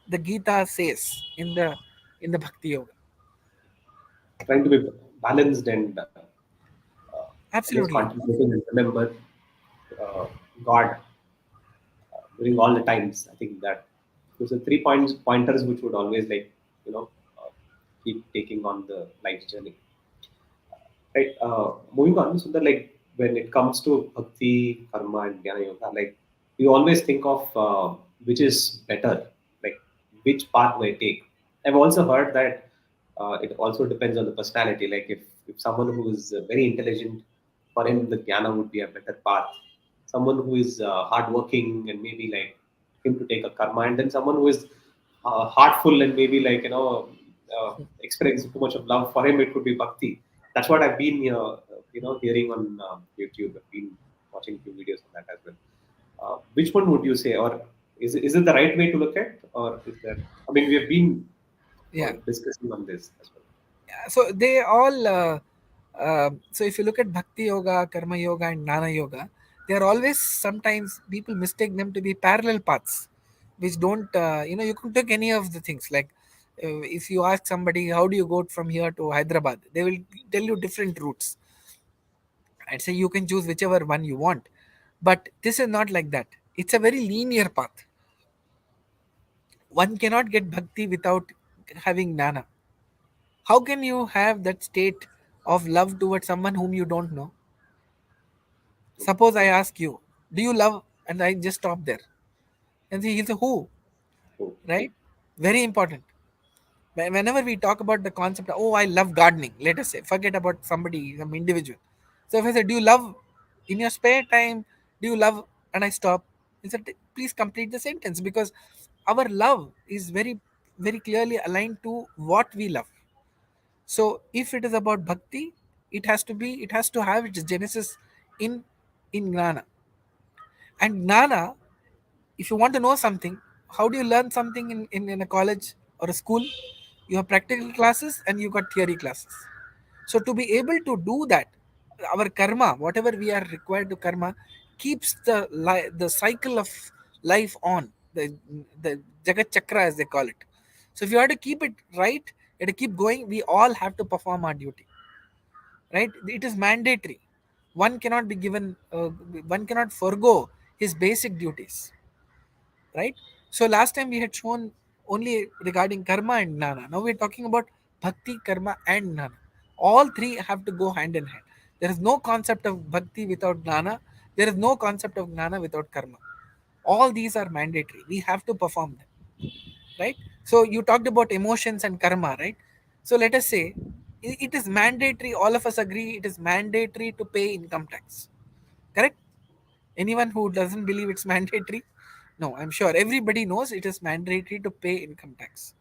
the Gita says in the Bhakti Yoga. Trying to be balanced and always Absolutely. contemplating and remember uh, God during all the times. I think that those are pointers which would always uh, keep taking on the life journey. Right. Moving on, so that like when it comes to bhakti, karma, and jnana yoga, like we always think of which is better, like which path may take. I've also heard that it also depends on the personality. Like if someone who is very intelligent, for him the jnana would be a better path. Someone who is hardworking and maybe like him to take a karma, and then someone who is heartful and maybe experiencing too much of love, for him it could be bhakti. That's what I've been hearing on YouTube. I've been watching few videos on that as well. Which one would you say, or is it the right way to look at, or is there? I mean, we have been Yeah. discussing on this as well. So they all. So if you look at Bhakti Yoga, Karma Yoga, and Jnana Yoga, they are always sometimes people mistake them to be parallel paths, which don't. You can take any of the things. Like if you ask somebody how do you go from here to Hyderabad, they will tell you different routes. I'd say you can choose whichever one you want. But this is not like that. It's a very linear path. One cannot get bhakti without having jnana. How can you have that state of love towards someone whom you don't know? Suppose I ask you, do you love? And I just stop there. And say, he's a who, So, right? Very important. Whenever we talk about the concept, oh, I love gardening, let us say, forget about somebody, some individual. So if I say, do you love in your spare time? Do you love? And I stop. He said, please complete the sentence because our love is very, very clearly aligned to what we love. So if it is about bhakti, it has to have its genesis in Gnana. And Gnana, if you want to know something, how do you learn something in a college or a school? You have practical classes and you got theory classes. So to be able to do that, our karma, whatever we are required to karma, keeps the cycle of life on, the Jagat Chakra as they call it. So if you have to keep it right, you have to keep going, we all have to perform our duty, right? It is mandatory. One cannot be given, one cannot forego his basic duties, right? So last time we had shown only regarding karma and jnana. Now we're talking about bhakti, karma, and jnana. All three have to go hand in hand. There is no concept of bhakti without jnana. There is no concept of jnana without karma. All these are mandatory. We have to perform them, right? So you talked about emotions and karma, right? So let us say it is mandatory. All of us agree it is mandatory to pay income tax. Correct? Anyone who doesn't believe it's mandatory? No, I'm sure everybody knows it is mandatory to pay income tax.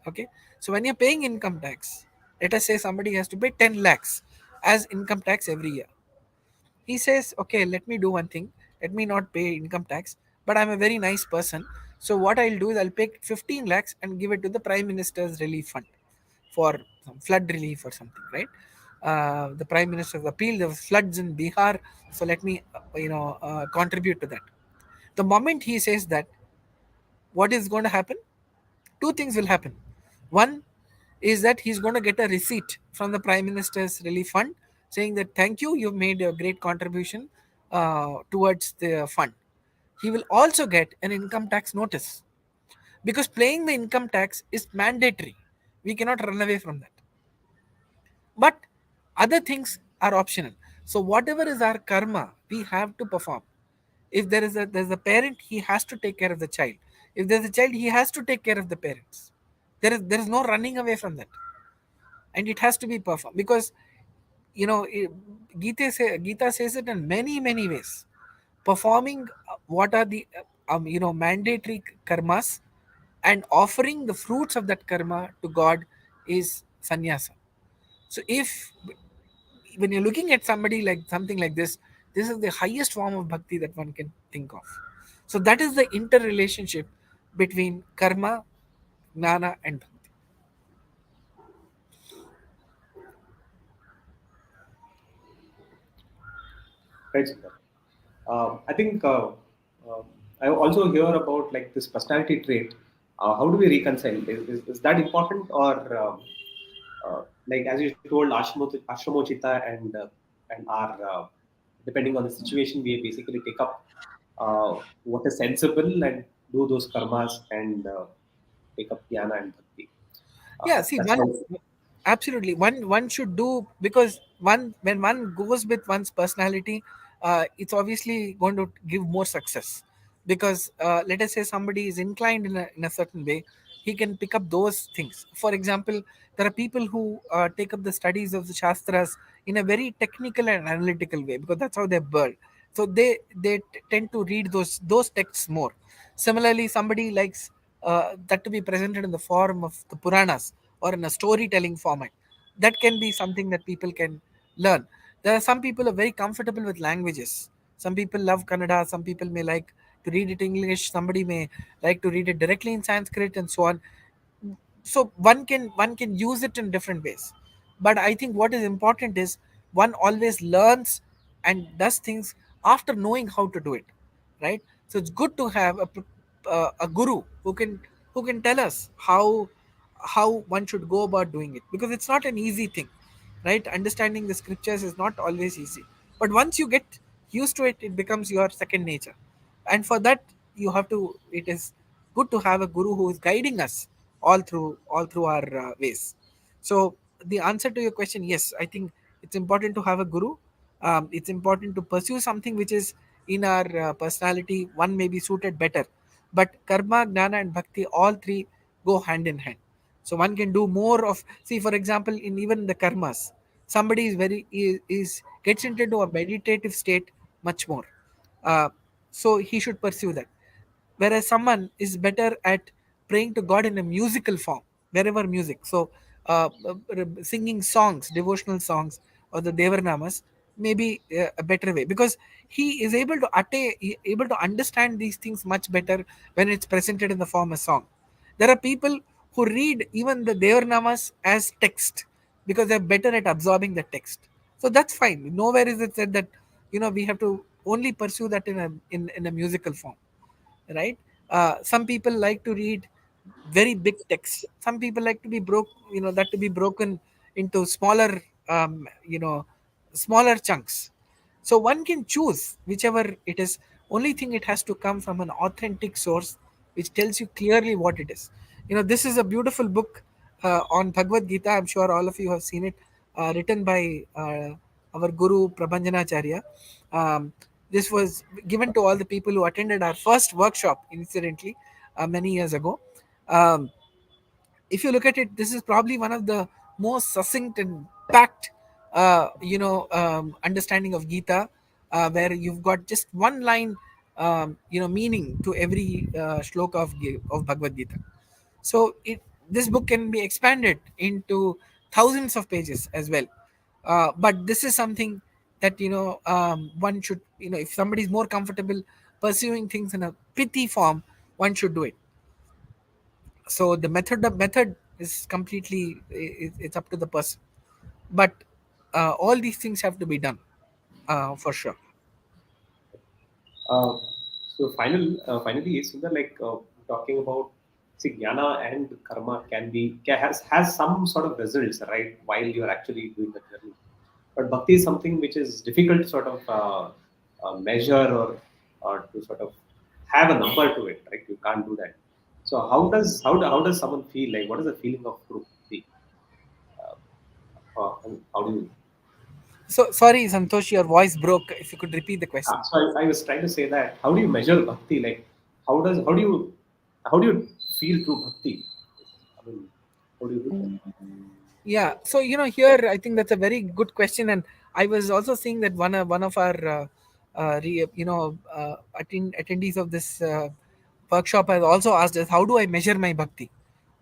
Okay. So when you're paying income tax, let us say somebody has to pay 10 lakhs as income tax every year. He says, okay, let me do one thing. Let me not pay income tax, but I'm a very nice person. So what I'll do is I'll pay 15 lakhs and give it to the Prime Minister's Relief Fund for some flood relief or something, right? The Prime Minister's appeal, there was floods in Bihar. So let me, contribute to that. The moment he says that, what is going to happen? Two things will happen. One is that he's going to get a receipt from the Prime Minister's Relief Fund saying that thank you, you've made a great contribution towards the fund. He will also get an income tax notice because paying the income tax is mandatory. We cannot run away from that. But other things are optional. So whatever is our karma, we have to perform. If there's a parent, he has to take care of the child. If there's a child, he has to take care of the parents. There is no running away from that, and it has to be performed because Gita says it in many ways. Performing what are the mandatory karmas and offering the fruits of that karma to God is sannyasa. So if when you're looking at somebody like something like this is the highest form of bhakti that one can think of. So that is the interrelationship between karma, jnana, and bhakti. Right, Sundar. I think I also hear about like this personality trait. How do we reconcile? Is that important, or like as you told, Ashramochita and our depending on the situation, we basically take up what is sensible and do those karmas and take up jnana and bhakti. Yeah, see, That's how. absolutely one should do, because one when one goes with one's personality, it's obviously going to give more success, because let us say somebody is inclined in a certain way, he can pick up those things. For example, there are people who take up the studies of the shastras in a very technical and analytical way, because that's how they're born. So they tend to read those texts more. Similarly, somebody likes that to be presented in the form of the Puranas or in a storytelling format. That can be something that people can learn. There are some people who are very comfortable with languages. Some people love Kannada, some people may like to read it in English, somebody may like to read it directly in Sanskrit, and so on. So one can use it in different ways, but I think what is important is one always learns and does things after knowing how to do it, right? So it's good to have a guru who can tell us how one should go about doing it, because it's not an easy thing, right? Understanding the scriptures is not always easy, but once you get used to it, it becomes your second nature. And for that, it is good to have a guru who is guiding us all through our ways. So the answer to your question, yes, I think it's important to have a guru. It's important to pursue something which is in our personality. One may be suited better, but karma, jnana, and bhakti, all three go hand in hand. So one can do more of, see, for example, in even the karmas, somebody is gets into a meditative state much more. uh, so he should pursue that, whereas someone is better at praying to God in a musical form, wherever music. So singing songs, devotional songs, or the devarnamas may be a better way, because he is able to understand these things much better when it's presented in the form of song. There are people who read even the devarnamas as text, because they're better at absorbing the text. So that's fine. Nowhere is it said that we have to only pursue that in a musical form, right? Some people like to read very big text. Some people like to be that to be broken into smaller chunks. So one can choose whichever it is. Only thing, it has to come from an authentic source which tells you clearly what it is. This is a beautiful book on Bhagavad Gita. I'm sure all of you have seen it, written by our Guru Prabhanjanacharya. Um, this was given to all the people who attended our first workshop, incidentally, many years ago. Um, if you look at it, this is probably one of the most succinct and packed, understanding of Gita, where you've got just one line, meaning to every shloka of Bhagavad Gita. So this book can be expanded into thousands of pages as well. But this is something that one should, if somebody is more comfortable pursuing things in a pithy form, one should do it. So the method is completely, it's up to the person, but all these things have to be done, for sure. Uh, finally, Sundar, like talking about, see, jnana and karma has some sort of results, right? While you're actually doing the journey, but bhakti is something which is difficult to sort of measure, or to sort of have a number to it, right? You can't do that. So how does someone feel, like what is the feeling of true bhakti? How do you? So sorry, Santosh, your voice broke. If you could repeat the question. So I was trying to say that, how do you measure bhakti? Like how do you feel true bhakti? How do you look at it? Yeah. So here I think that's a very good question, and I was also seeing that one of our attendees of this workshop has also asked us, how do I measure my bhakti,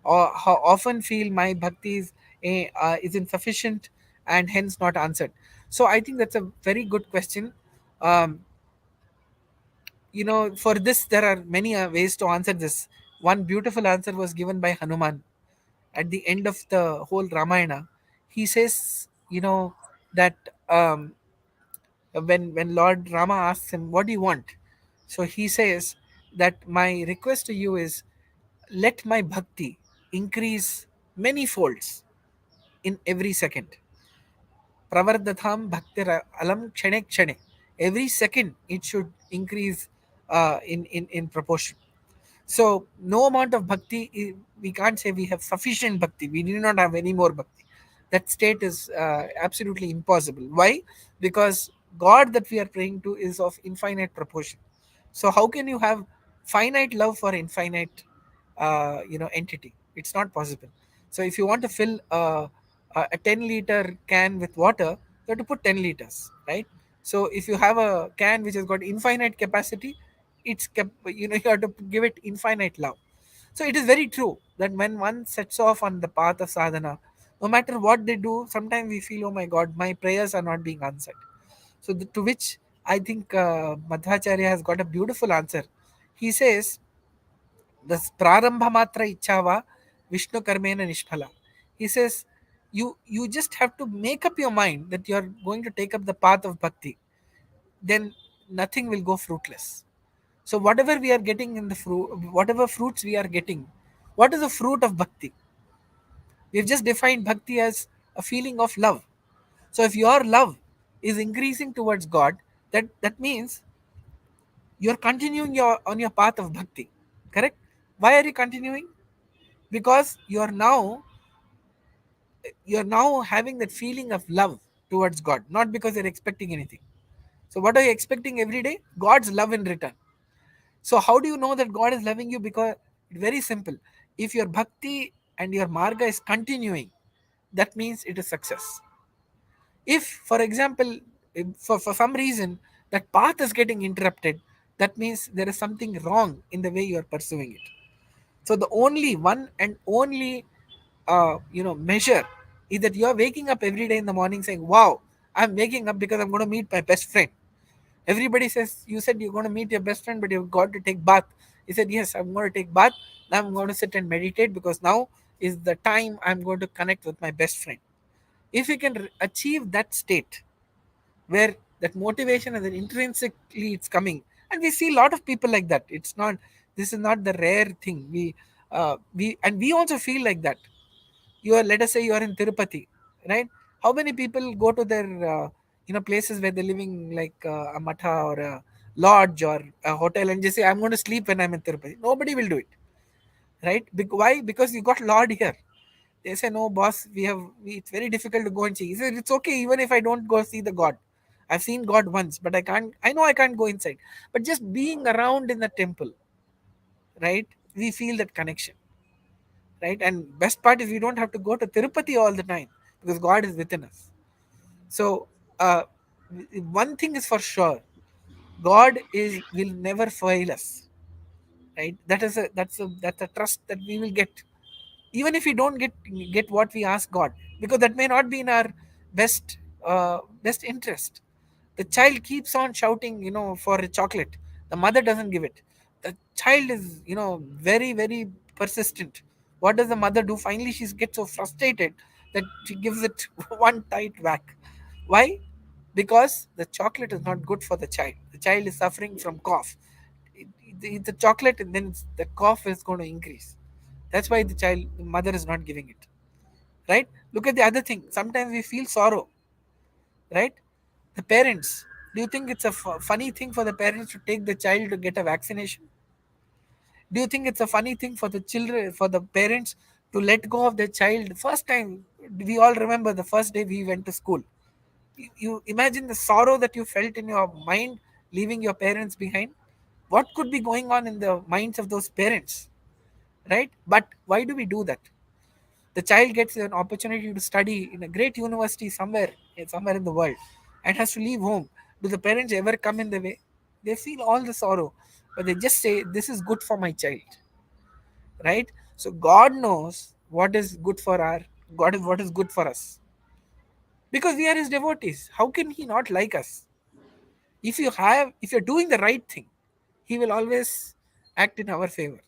or how often feel my bhakti is insufficient and hence not answered. So I think that's a very good question. Um, for this there are many ways to answer this. One beautiful answer was given by Hanuman at the end of the whole Ramayana. He says, that when Lord Rama asks him, what do you want? So he says that my request to you is, let my bhakti increase many folds in every second. Pravardhatam bhaktir alam kshane kshane. Every second it should increase in proportion. So no amount of bhakti, we can't say we have sufficient bhakti. We do not have any more bhakti. That state is absolutely impossible. Why? Because God that we are praying to is of infinite proportion. So how can you have finite love for infinite, entity? It's not possible. So if you want to fill a 10-liter can with water, you have to put 10 liters, right? So if you have a can which has got infinite capacity, it's you have to give it infinite love. So it is very true that when one sets off on the path of sadhana, no matter what they do, sometimes we feel, oh my god, my prayers are not being answered. So to which I think Madhvacharya has got a beautiful answer. He says, the prarambha matra ichhava Vishnu karmena nishthala. He says, you just have to make up your mind that you are going to take up the path of bhakti. Then nothing will go fruitless. So whatever we are getting in the fruit, whatever fruits we are getting, what is the fruit of bhakti? We've just defined bhakti as a feeling of love. So if your love is increasing towards God, that means you're continuing on your path of bhakti. Correct? Why are you continuing? Because you're now having that feeling of love towards God, not because you're expecting anything. So what are you expecting every day? God's love in return. So how do you know that God is loving you? Because it's very simple. If your bhakti and your marga is continuing, that means it is success. If, for example, for some reason that path is getting interrupted, that means there is something wrong in the way you are pursuing it. So the only one and only measure is that you are waking up every day in the morning saying, "Wow, I'm waking up because I'm going to meet my best friend." Everybody says, you said you're going to meet your best friend, but you've got to take bath. He said, yes, I'm going to take bath. Now I'm going to sit and meditate because now is the time I'm going to connect with my best friend. If you can achieve that state where that motivation and that intrinsically it's coming, and we see a lot of people like that. It's not, this is not the rare thing. We also feel like that. You are, let us say you are in Tirupati, right? How many people go to their places where they're living, like a matha or a lodge or a hotel, and just say, I'm going to sleep when I'm in Tirupati? Nobody will do it, right? Why? Because you got lord here. They say, no boss, it's very difficult to go and see. He said, it's okay even if I don't go see the god. I've seen God once, but I know I can't go inside. But just being around in the temple, right, we feel that connection, right? And best part is we don't have to go to Tirupati all the time because God is within us. So one thing is for sure, God is will never fail us, right? That's a trust that we will get, even if we don't get what we ask God, because that may not be in our best interest. The child keeps on shouting, for a chocolate. The mother doesn't give it. The child is, very very persistent. What does the mother do? Finally she gets so frustrated that she gives it one tight whack. Why? Because the chocolate is not good for the child. The child is suffering from cough. The chocolate, and then the cough is going to increase. That's why the mother is not giving it. Right? Look at the other thing. Sometimes we feel sorrow, right? The parents. Do you think it's a funny thing for the parents to take the child to get a vaccination? Do you think it's a funny thing for the children, for the parents to let go of their child? First time, we all remember the first day we went to school. You imagine the sorrow that you felt in your mind leaving your parents behind. What could be going on in the minds of those parents, right? But why do we do that? The child gets an opportunity to study in a great university somewhere in the world, and has to leave home. Do the parents ever come in the way? They feel all the sorrow, but they just say, "This is good for my child," right? So God knows what is good for our God is what is good for us, because we are His devotees. How can He not like us? If you're doing the right thing, He will always act in our favor,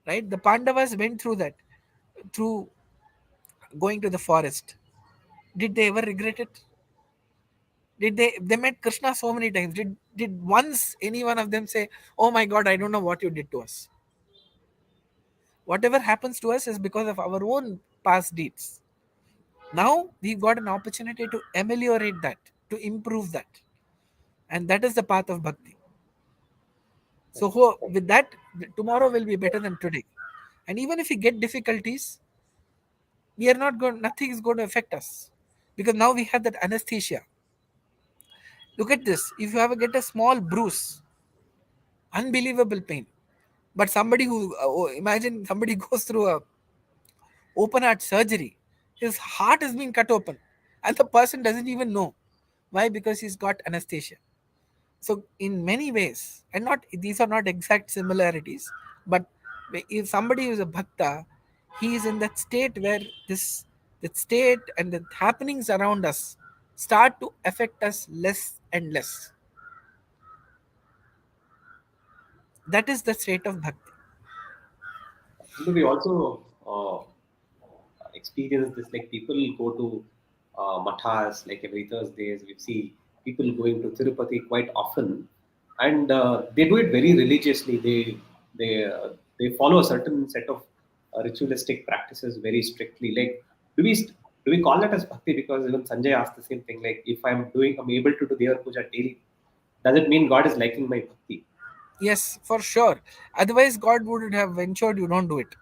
right? The Pandavas went through that, through going to the forest. Did they ever regret it? They met Krishna so many times? Did once any one of them say, "Oh my God, I don't know what you did to us"? Whatever happens to us is because of our own past deeds. Now we've got an opportunity to ameliorate that, to improve that, and that is the path of bhakti. So with that, tomorrow will be better than today. And even if we get difficulties, we are not going. Nothing is going to affect us, because now we have that anesthesia. Look at this. If you ever get a small bruise, unbelievable pain. But somebody imagine somebody goes through a open heart surgery. His heart has been cut open, and the person doesn't even know. Why? Because he's got anesthesia. So in many ways, and not these are not exact similarities, but if somebody is a bhakta, he is in that state where that state and the happenings around us start to affect us less and less. That is the state of bhakti. We also experience this, like people go to mathas like every Thursdays. We see people going to Tirupati quite often, and they do it very religiously. They follow a certain set of ritualistic practices very strictly. Like, do we st- do we call that as bhakti? Because even Sanjay asked the same thing. Like, if I'm able to do their puja daily, does it mean God is liking my bhakti? Yes, for sure. Otherwise, God would have ensured you don't do it.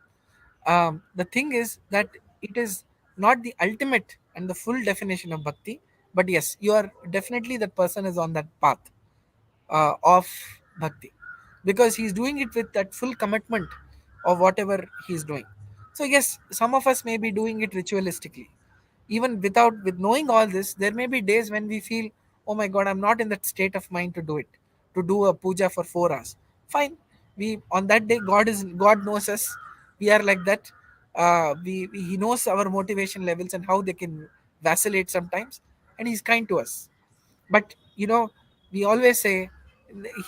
The thing is that it is not the ultimate and the full definition of bhakti, but yes, you are definitely that person is on that path of bhakti, because he's doing it with that full commitment of whatever he's doing. So yes, some of us may be doing it ritualistically. Even with knowing all this, there may be days when we feel, "Oh my God, I'm not in that state of mind to do it, to do a puja for 4 hours." Fine. We on that day, God knows us. We are like that. He knows our motivation levels and how they can vacillate sometimes, and He's kind to us. But we always say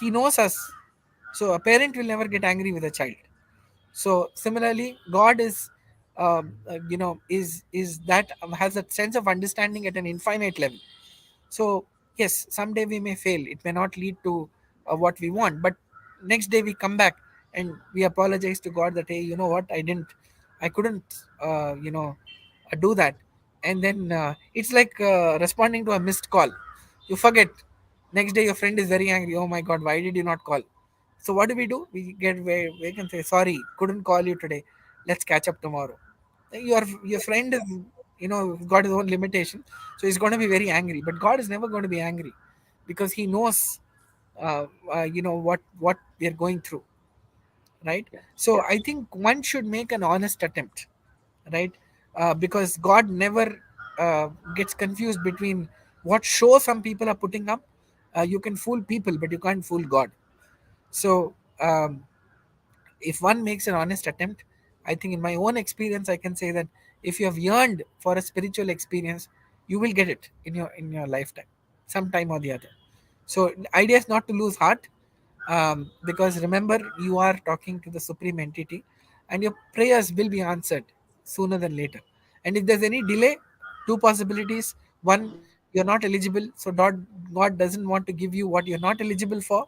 He knows us, so a parent will never get angry with a child. So similarly, God is is that has a sense of understanding at an infinite level. So yes, someday we may fail, it may not lead to what we want, but next day we come back and we apologize to God that, "Hey, you know what, I couldn't do that." And then it's like responding to a missed call. You forget. Next day your friend is very angry. "Oh my God, why did you not call?" So what do? We get we can say, "Sorry, couldn't call you today. Let's catch up tomorrow." Your friend is got his own limitation, so he's going to be very angry. But God is never going to be angry, because He knows what we are going through, right? Yeah. So I think one should make an honest attempt, right? Because God never gets confused between what show some people are putting up. You can fool people, but you can't fool God. So if one makes an honest attempt, I think in my own experience I can say that if you have yearned for a spiritual experience, you will get it in your lifetime, sometime or the other. So the idea is not to lose heart, because remember, you are talking to the supreme entity, and your prayers will be answered sooner than later. And if there's any delay, two possibilities: one, you're not eligible, so God doesn't want to give you what you're not eligible for,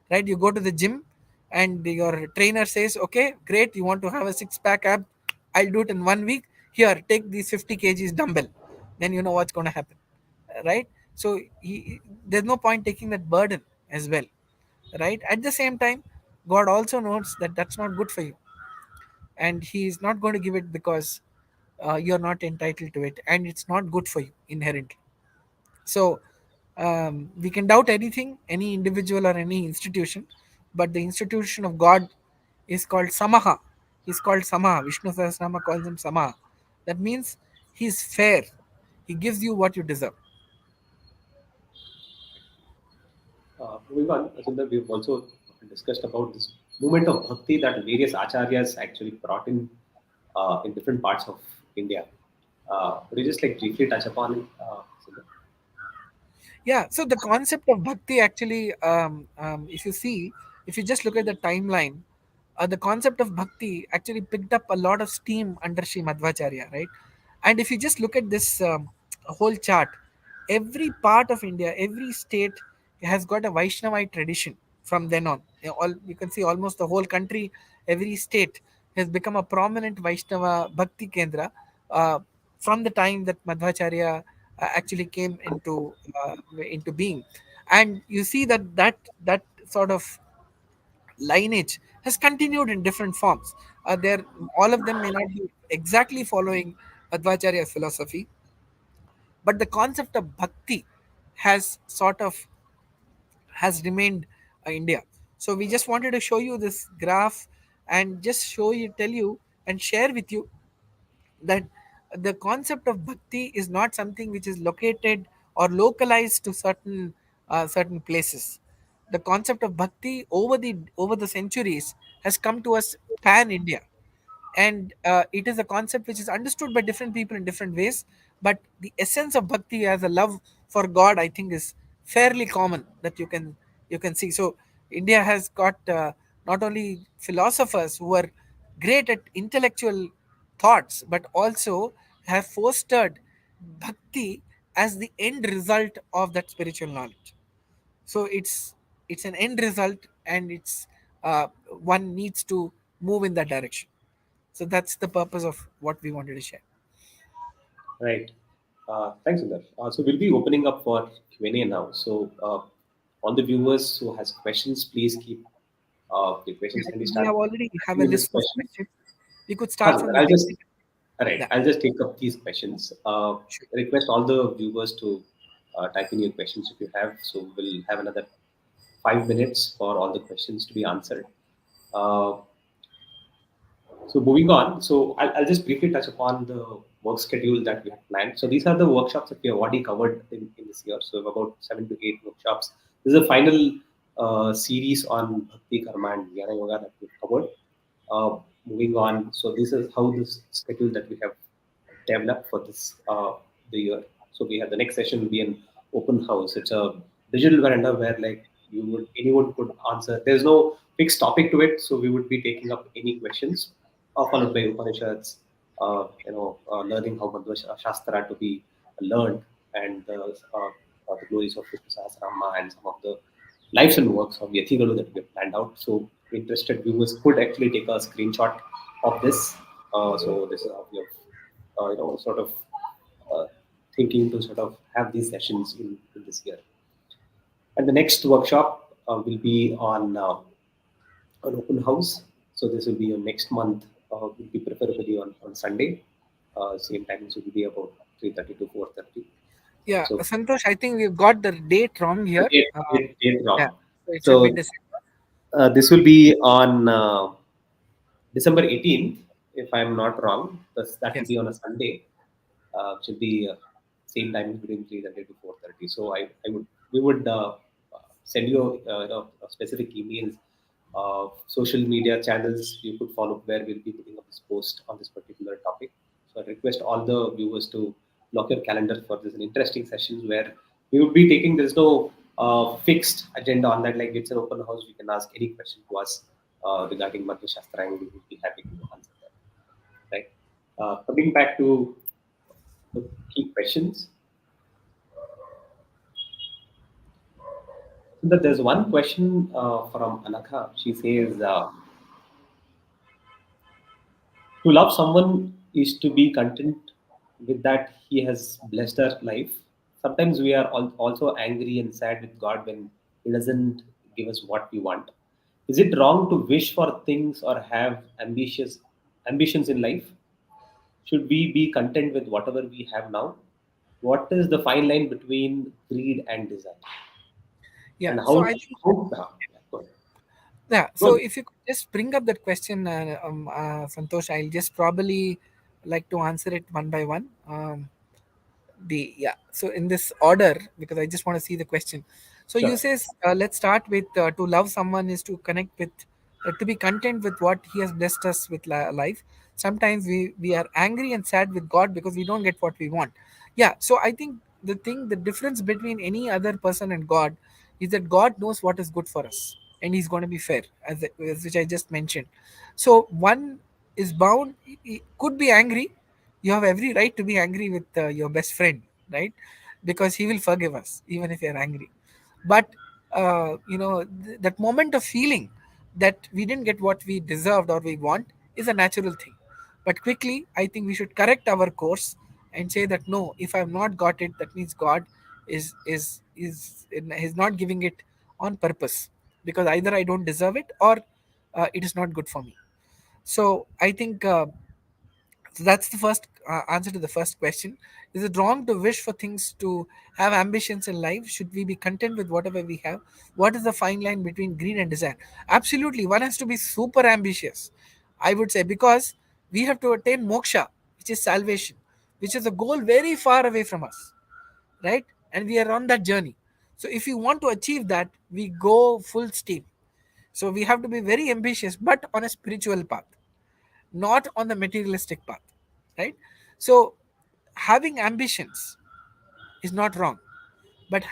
right? You go to the gym and your trainer says, "Okay, great, you want to have a six pack ab, I'll do it in 1 week. Here, take these 50 kgs dumbbell." Then you know what's going to happen, right? So there's no point taking that burden as well, right? At the same time, God also knows that that's not good for you, and He is not going to give it because you're not entitled to it, and it's not good for you inherently. So we can doubt anything, any individual or any institution, but the institution of God is called Samaha. He's called Sama. Vishnu Sahasranama calls him Sama. That means he's fair. He gives you what you deserve. Moving on, Sundar, we've also discussed about this movement of bhakti that various acharyas actually brought in different parts of India. Would you just like briefly touch upon it, Sundar? Yeah, so the concept of bhakti actually, if you see, if you just look at the timeline, the concept of bhakti actually picked up a lot of steam under Sri Madhvacharya, right? And if you just look at this whole chart, every part of India, every state has got a Vaishnavite tradition from then on. All you can see, almost the whole country, every state has become a prominent Vaishnava Bhakti Kendra uh, from the time that Madhvacharya actually came into being. And you see that that sort of lineage has continued in different forms. There, all of them may not be exactly following Madhvacharya's philosophy, but the concept of bhakti has sort of has remained India. So we just wanted to show you this graph and just tell you and share with you that the concept of bhakti is not something which is located or localized to certain places. The concept of bhakti over the centuries has come to us pan India, and it is a concept which is understood by different people in different ways. But the essence of bhakti as a love for God, I think, is fairly common that you can see. So India has got not only philosophers who are great at intellectual thoughts, but also have fostered bhakti as the end result of that spiritual knowledge. So it's an end result, and it's one needs to move in that direction. So that's the purpose of what we wanted to share. Right. Thanks, Sundar. So we'll be opening up for Q&A now. So all the viewers who has questions, please keep the Yeah, questions I handy. think we Start have already have a asking these list of questions. questions. We could start Sundar, from the I'll just beginning. all right. Yeah, I'll just take up these questions. sure. Request all the viewers to type in your questions if you have. So we'll have another 5 minutes for all the questions to be answered. Uh, So moving on, so I'll just briefly touch upon the work schedule that we have planned. So these are the workshops that we have already covered in this year. So we have about 7 to 8 workshops. This is a final series on Bhakti, Karma, and Jnana Yoga that we've covered. Moving on, so this is how this schedule that we have developed for this the year. So we have the next session will be an open house. It's a digital veranda where like you would anyone could answer. There's no fixed topic to it, so we would be taking up any questions, followed by Upanishads. Learning how Madhva Shastra to be learned and the glories of Vishnu Sahasrama and some of the lives and works of Yathigalu that we have planned out. So interested viewers could actually take a screenshot of this. So this is how we have sort of uh, thinking to sort of have these sessions in this year. And the next workshop will be on an open house. So this will be on next month. Will be preferably on Sunday. Same timings will be about 3:30 to 4:30. Yeah, So Santosh, I think we've got the date wrong the here. date Yeah, wrong. so it should be So December. this will be on December 18th, if I'm not wrong. That will Yes. be on a Sunday. Should be same time between 3:30 to 4:30. So I would we would send you specific emails, social media channels you could follow where we'll be putting up this post on this particular topic. So I request all the viewers to block your calendar for this an interesting sessions where we would be taking. There's no fixed agenda on that. Like it's an open house, you can ask any question to us regarding Madhya Shastra, and we would be happy to answer that. Right. Coming back to the key questions. So that there's one question from Anakha. She says, "To love someone is to be content with that he has blessed our life. Sometimes we are also angry and sad with God when He doesn't give us what we want. Is it wrong to wish for things or have ambitious ambitions in life? Should we be content with whatever we have now? What is the fine line between greed and desire?" Yeah. And So how, I think how yeah, go ahead. yeah. Go So ahead. if you could just bring up that question, Santosh. I'll just probably like to answer it one by one. The Yeah, so in this order, because I just want to see the question. So you Sure. says, let's start with, to love someone is to connect with, to be content with what he has blessed us with life. Sometimes we are angry and sad with God because we don't get what we want. Yeah, so I think the difference between any other person and God is that God knows what is good for us, and he's going to be fair, as which I just mentioned. So one is bound, he could be angry. You have every right to be angry with your best friend, right? Because he will forgive us even if you're angry. But that moment of feeling that we didn't get what we deserved or we want is a natural thing. But quickly, I think we should correct our course and say that no, if I've not got it, that means God is not giving it on purpose, because either I don't deserve it, or it is not good for me. So I think, so that's the first answer to the first question. Is it wrong to wish for things, to have ambitions in life? Should we be content with whatever we have? What is the fine line between greed and desire? Absolutely, one has to be super ambitious, I would say, because we have to attain moksha, which is salvation, which is a goal very far away from us, right? And we are on that journey. So if you want to achieve that, we go full steam. So we have to be very ambitious, but on a spiritual path, not on the materialistic path, right? So having ambitions is not wrong, but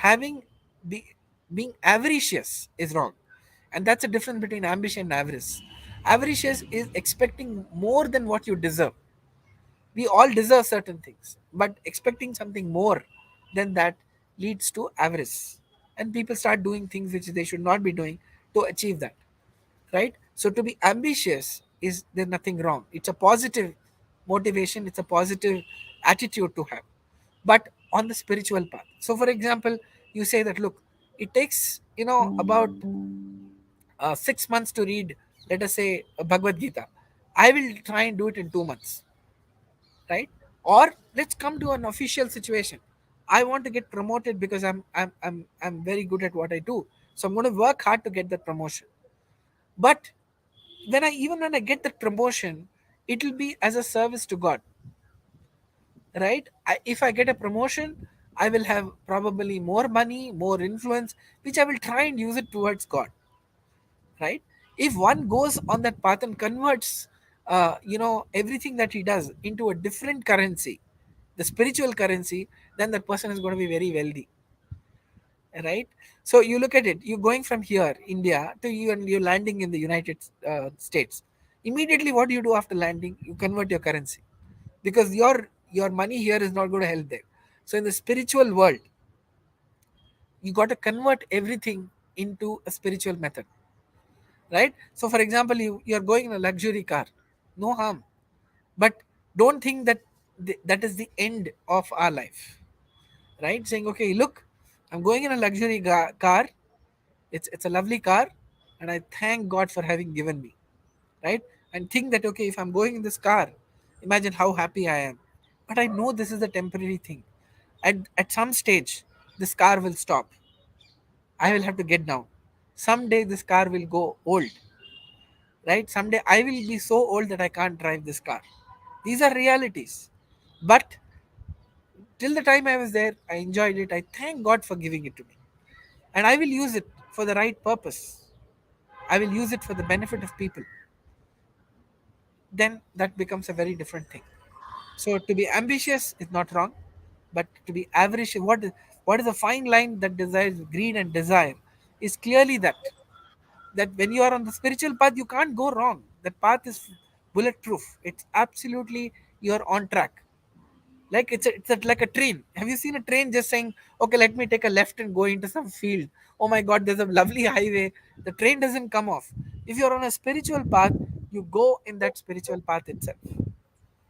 be, being avaricious is wrong. And that's a difference between ambition and avarice. Avaricious is expecting more than what you deserve. We all deserve certain things, but expecting something more than that leads to avarice, and people start doing things which they should not be doing to achieve that, right? So to be ambitious, is there's nothing wrong. It's a positive motivation, it's a positive attitude to have, but on the spiritual path. So for example, you say that, look, it takes about 6 months to read, let us say, a Bhagavad Gita. I will try and do it in 2 months, right? Or let's come to an official situation. I want to get promoted because I'm very good at what I do, so I'm going to work hard to get that promotion. But when I get that promotion, it will be as a service to God, right? If I get a promotion, I will have probably more money, more influence, which I will try and use it towards God, right? If one goes on that path and converts, everything that he does into a different currency, the spiritual currency, then that person is going to be very wealthy, right? So you look at it, you're going from here, India, to you, and you're landing in the United States. Immediately, what do you do after landing? You convert your currency, because your money here is not going to help there. So in the spiritual world, you got to convert everything into a spiritual method, right? So for example, you're going in a luxury car, no harm, but don't think that that is the end of our life, right? Saying, okay, look, I'm going in a luxury car. It's a lovely car, and I thank God for having given me, right? And think that, okay, if I'm going in this car, imagine how happy I am. But I know this is a temporary thing. At some stage, this car will stop. I will have to get down. Someday this car will go old, right? Someday I will be so old that I can't drive this car. These are realities. But till the time I was there, I enjoyed it. I thank God for giving it to me, and I will use it for the right purpose. I will use it for the benefit of people. Then that becomes a very different thing. So to be ambitious is not wrong, but to be average, what is the fine line that desires greed and desire, is clearly that when you are on the spiritual path, you can't go wrong. That path is bulletproof. It's absolutely, you're on track. Like like a train. Have you seen a train just saying, okay, let me take a left and go into some field? Oh my God, there's a lovely highway. The train doesn't come off. If you're on a spiritual path, you go in that spiritual path itself.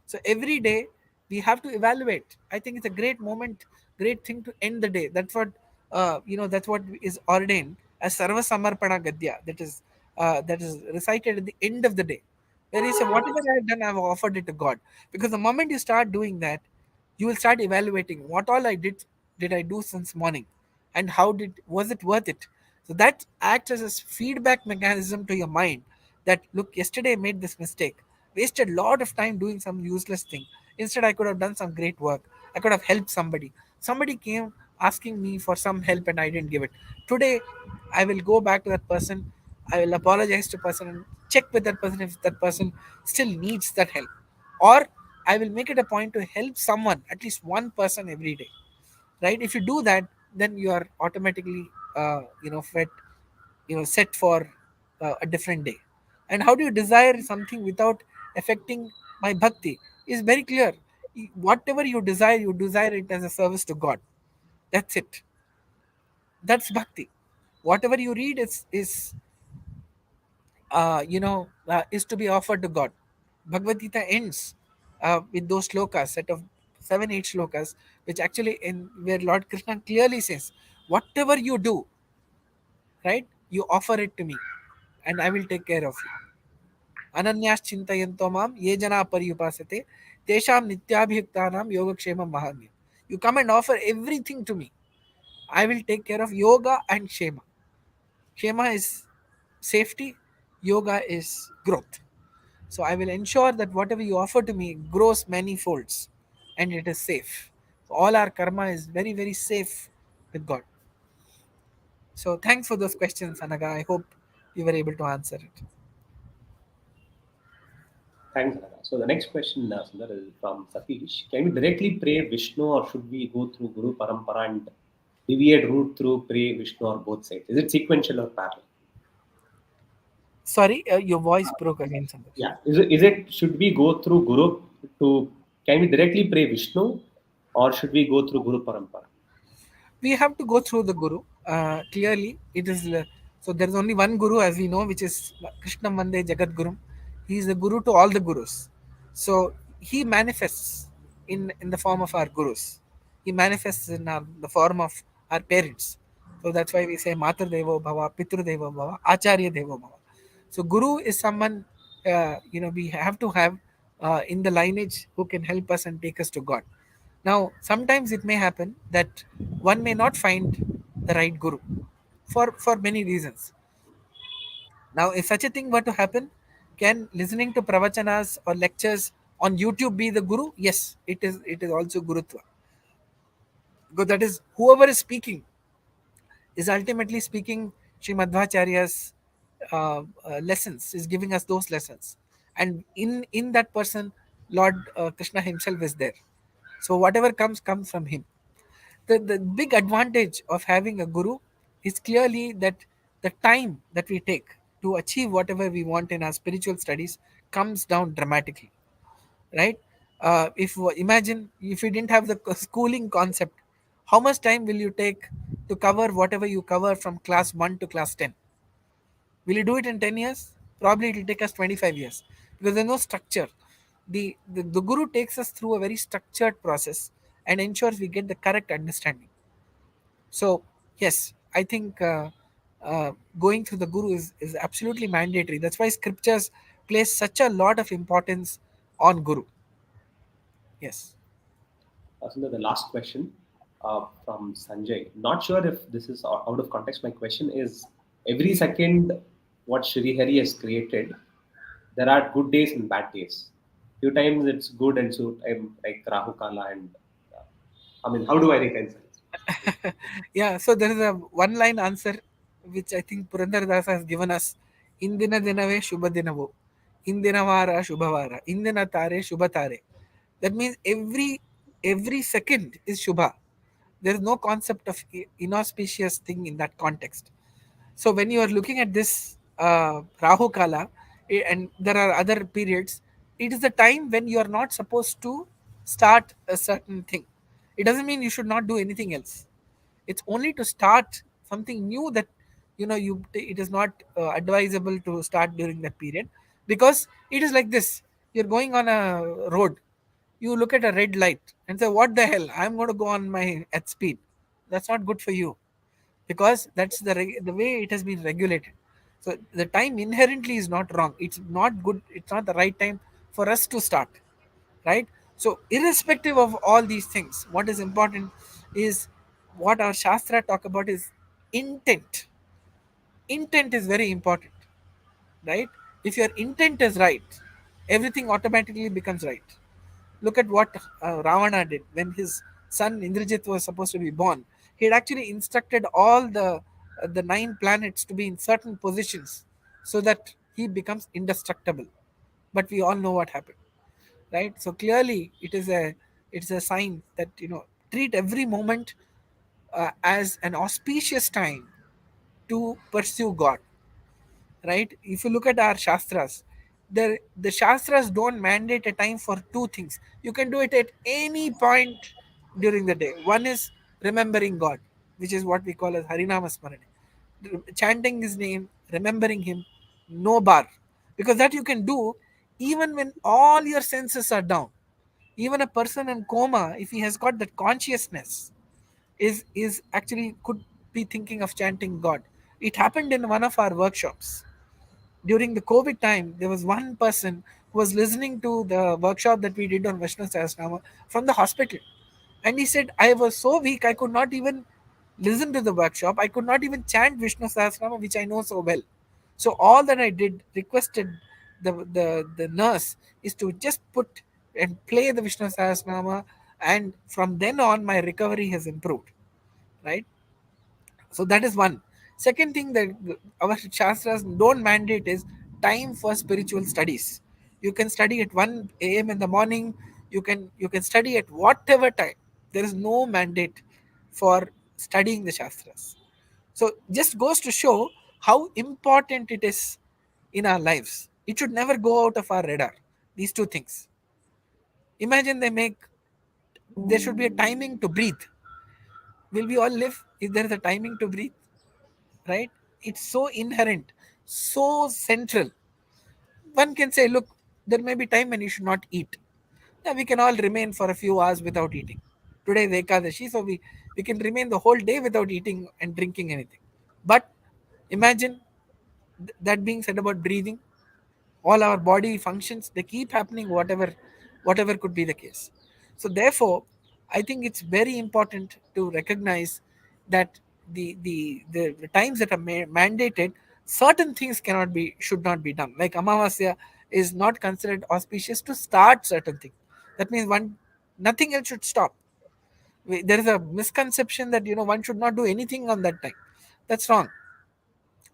So every day we have to evaluate. I think it's a great moment, great thing to end the day. That's what is ordained as Sarva Samarpana Gadya. That is recited at the end of the day. Where you say, whatever I have done, I've offered it to God. Because the moment you start doing that, you will start evaluating what all did I do since morning, and how did was it worth it. So that acts as a feedback mechanism to your mind, that look, yesterday I made this mistake, wasted a lot of time doing some useless thing. Instead I could have done some great work. I could have helped somebody. Somebody came asking me for some help and I didn't give it. Today I will go back to that person. I will apologize to person and check with that person if that person still needs that help. Or I will make it a point to help someone, at least one person every day. Right? If you do that, then you are automatically fed, set for a different day. And how do you desire something without affecting my bhakti? Is very clear. Whatever you desire it as a service to God. That's it. That's bhakti. Whatever you read is to be offered to God. Bhagavad Gita ends with those shlokas, set of 7 8 shlokas, which actually in where Lord Krishna clearly says, whatever you do, right, you offer it to me, and I will take care of you. Ananyas chintayanto mam ye jana pariyupasate tesham nityabhyuktanam yogakshemam mahamyam. You come and offer everything to me. I will take care of yoga and shema. Shema is safety, yoga is growth. So I will ensure that whatever you offer to me grows many folds and it is safe. So all our karma is very, very safe with God. So thanks for those questions, Anaga. I hope you were able to answer it. Thanks, Anana. So the next question, Sundar, is from Satish. Can we directly pray Vishnu or should we go through Guru Parampara and deviate route through pray Vishnu or both sides? Is it sequential or parallel? Sorry, your voice broke again, Sandesh. Yeah. Is it should we go through Guru to can we directly pray Vishnu or should we go through Guru Parampara? We have to go through the guru. Clearly it is so there is only one guru, as we know, which is Krishna Mande Jagat Guru. He is the guru to all the gurus. So he manifests in the form of our gurus. He manifests in the form of our parents. So that's why we say Matar Devo Bhava, Pitru Devo Bhava, Acharya Devo Bhava. So guru is someone we have to have in the lineage who can help us and take us to God. Now, sometimes it may happen that one may not find the right guru for many reasons. Now, if such a thing were to happen, can listening to pravachanas or lectures on YouTube be the guru? Yes, it is. It is also gurutva, because that is whoever is speaking is ultimately speaking Sri Madhvacharya's lessons, is giving us those lessons, and in that person, Lord Krishna himself is there. So whatever comes from him. The big advantage of having a guru is clearly that the time that we take to achieve whatever we want in our spiritual studies comes down dramatically, right? If imagine if you didn't have the schooling concept, how much time will you take to cover whatever you cover from class 1 to class 10? Will you do it in 10 years? Probably it will take us 25 years, because there's no structure. The guru takes us through a very structured process and ensures we get the correct understanding. So, yes, I think going through the guru is absolutely mandatory. That's why scriptures place such a lot of importance on guru. Yes. Sundar, the last question from Sanjay. Not sure if this is out of context. My question is every second what Shri Hari has created, there are good days and bad days. Few times it's good and so like Rahu Kala and I mean, how do I reconcile this? Yeah, so there is a one line answer which I think Purandar Das has given us. Indina dinave shubha dinavo. Indina vara shubhavara. Indina tare shubha tare. That means every second is shubha. There is no concept of inauspicious thing in that context. So when you are looking at this Rahu Kala, and there are other periods, it is the time when you are not supposed to start a certain thing. It doesn't mean you should not do anything else. It's only to start something new that it is not advisable to start during that period, because it is like this: you're going on a road, you look at a red light and say, "What the hell? I'm going to go on my at speed." That's not good for you, because that's the way it has been regulated. So the time inherently is not wrong. It's not good. It's not the right time for us to start, right? So irrespective of all these things, what is important is what our shastra talk about is intent. Intent is very important, right? If your intent is right, everything automatically becomes right. Look at what Ravana did when his son Indrajit was supposed to be born. He had actually instructed all the nine planets to be in certain positions so that he becomes indestructible. But we all know what happened, right? So clearly, it's a sign that, treat every moment as an auspicious time to pursue God, right? If you look at our shastras, the shastras don't mandate a time for two things. You can do it at any point during the day. One is remembering God, which is what we call as Harinama Smarane, chanting His name, remembering Him, no bar, because that you can do even when all your senses are down. Even a person in coma, if he has got that consciousness, is actually could be thinking of chanting God. It happened in one of our workshops during the COVID time. There was one person who was listening to the workshop that we did on Vishnu Sahasranama from the hospital. And he said, I was so weak, I could not even listen to the workshop. I could not even chant Vishnu Sahasranama, which I know so well. So all that I did, requested the nurse, is to just put and play the Vishnu Sahasranama. And from then on, my recovery has improved, right? So that is one. Second thing that our shastras don't mandate is time for spiritual studies. You can study at 1 a.m. in the morning. You can study at whatever time. There is no mandate for studying the shastras. So just goes to show how important it is in our lives. It should never go out of our radar. These two things. Imagine there should be a timing to breathe. Will we all live if there is a timing to breathe? Right? It's so inherent, so central. One can say, look, there may be time when you should not eat. Yeah, we can all remain for a few hours without eating. Today is Ekadashi, so we can remain the whole day without eating and drinking anything. But imagine that being said about breathing. All our body functions, they keep happening, whatever could be the case. So therefore, I think it's very important to recognize that the times that are mandated, certain things cannot be should not be done. Like Amavasya is not considered auspicious to start certain things. That means one nothing else should stop. There is a misconception that one should not do anything on that time. That's wrong.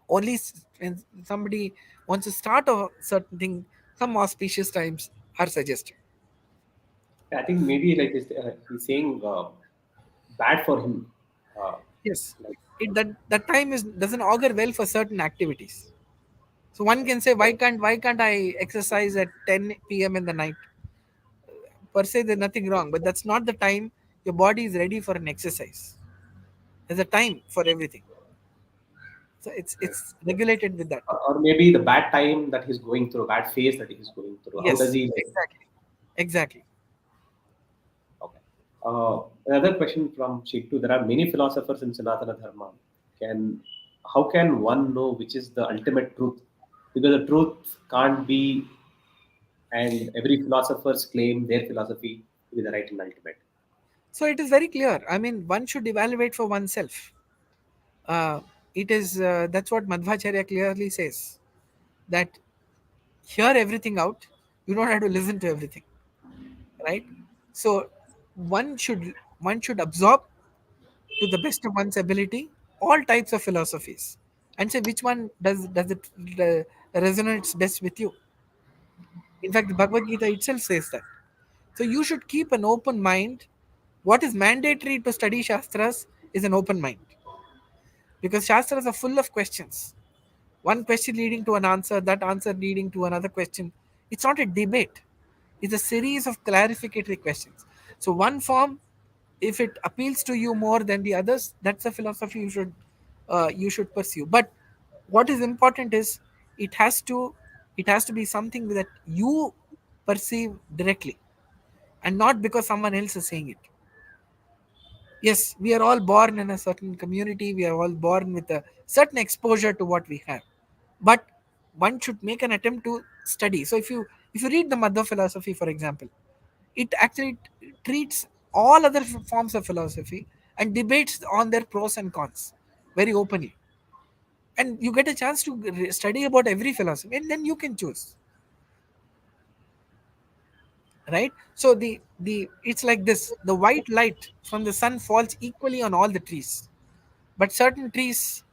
Only when somebody wants to start a certain thing, some auspicious times are suggested. I think maybe like he's saying bad for him. Uh, Yes, like that time is doesn't augur well for certain activities. So one can say, why can't I exercise at 10 p.m. in the night? Per se, there's nothing wrong, but that's not the time your body is ready for an exercise. There's a time for everything, so it's regulated with that. or maybe the bad time that he's going through, bad phase that he's going through. How does Yes, he like? exactly, exactly. Okay. Another question from Chitu. There are many philosophers in Sanatana Dharma. Can How can one know which is the ultimate truth? Because the truth can't be, and every philosophers claim their philosophy to be the right and ultimate. So it is very clear. I mean, one should evaluate for oneself. uh, it is That's what Madhvacharya clearly says, that hear everything out, you don't have to listen to everything, right? So one should absorb to the best of one's ability all types of philosophies and say which one does it resonates best with you. In fact, the Bhagavad Gita itself says that. So you should keep an open mind. What is mandatory to study shastras is an open mind, because shastras are full of questions. One question leading to an answer, that answer leading to another question. It's not a debate, it's a series of clarificatory questions. So one form, if it appeals to you more than the others, that's a philosophy you should pursue. But what is important is, it has to it has to be something that you perceive directly, and not because someone else is saying it. Yes, we are all born in a certain community, we are all born with a certain exposure to what we have, but one should make an attempt to study. So if you read the Madhva philosophy, for example, it actually treats all other forms of philosophy and debates on their pros and cons very openly. and you get a chance to study about every philosophy, and then you can choose, right? So the it's like this: the white light from the sun falls equally on all the trees, but certain trees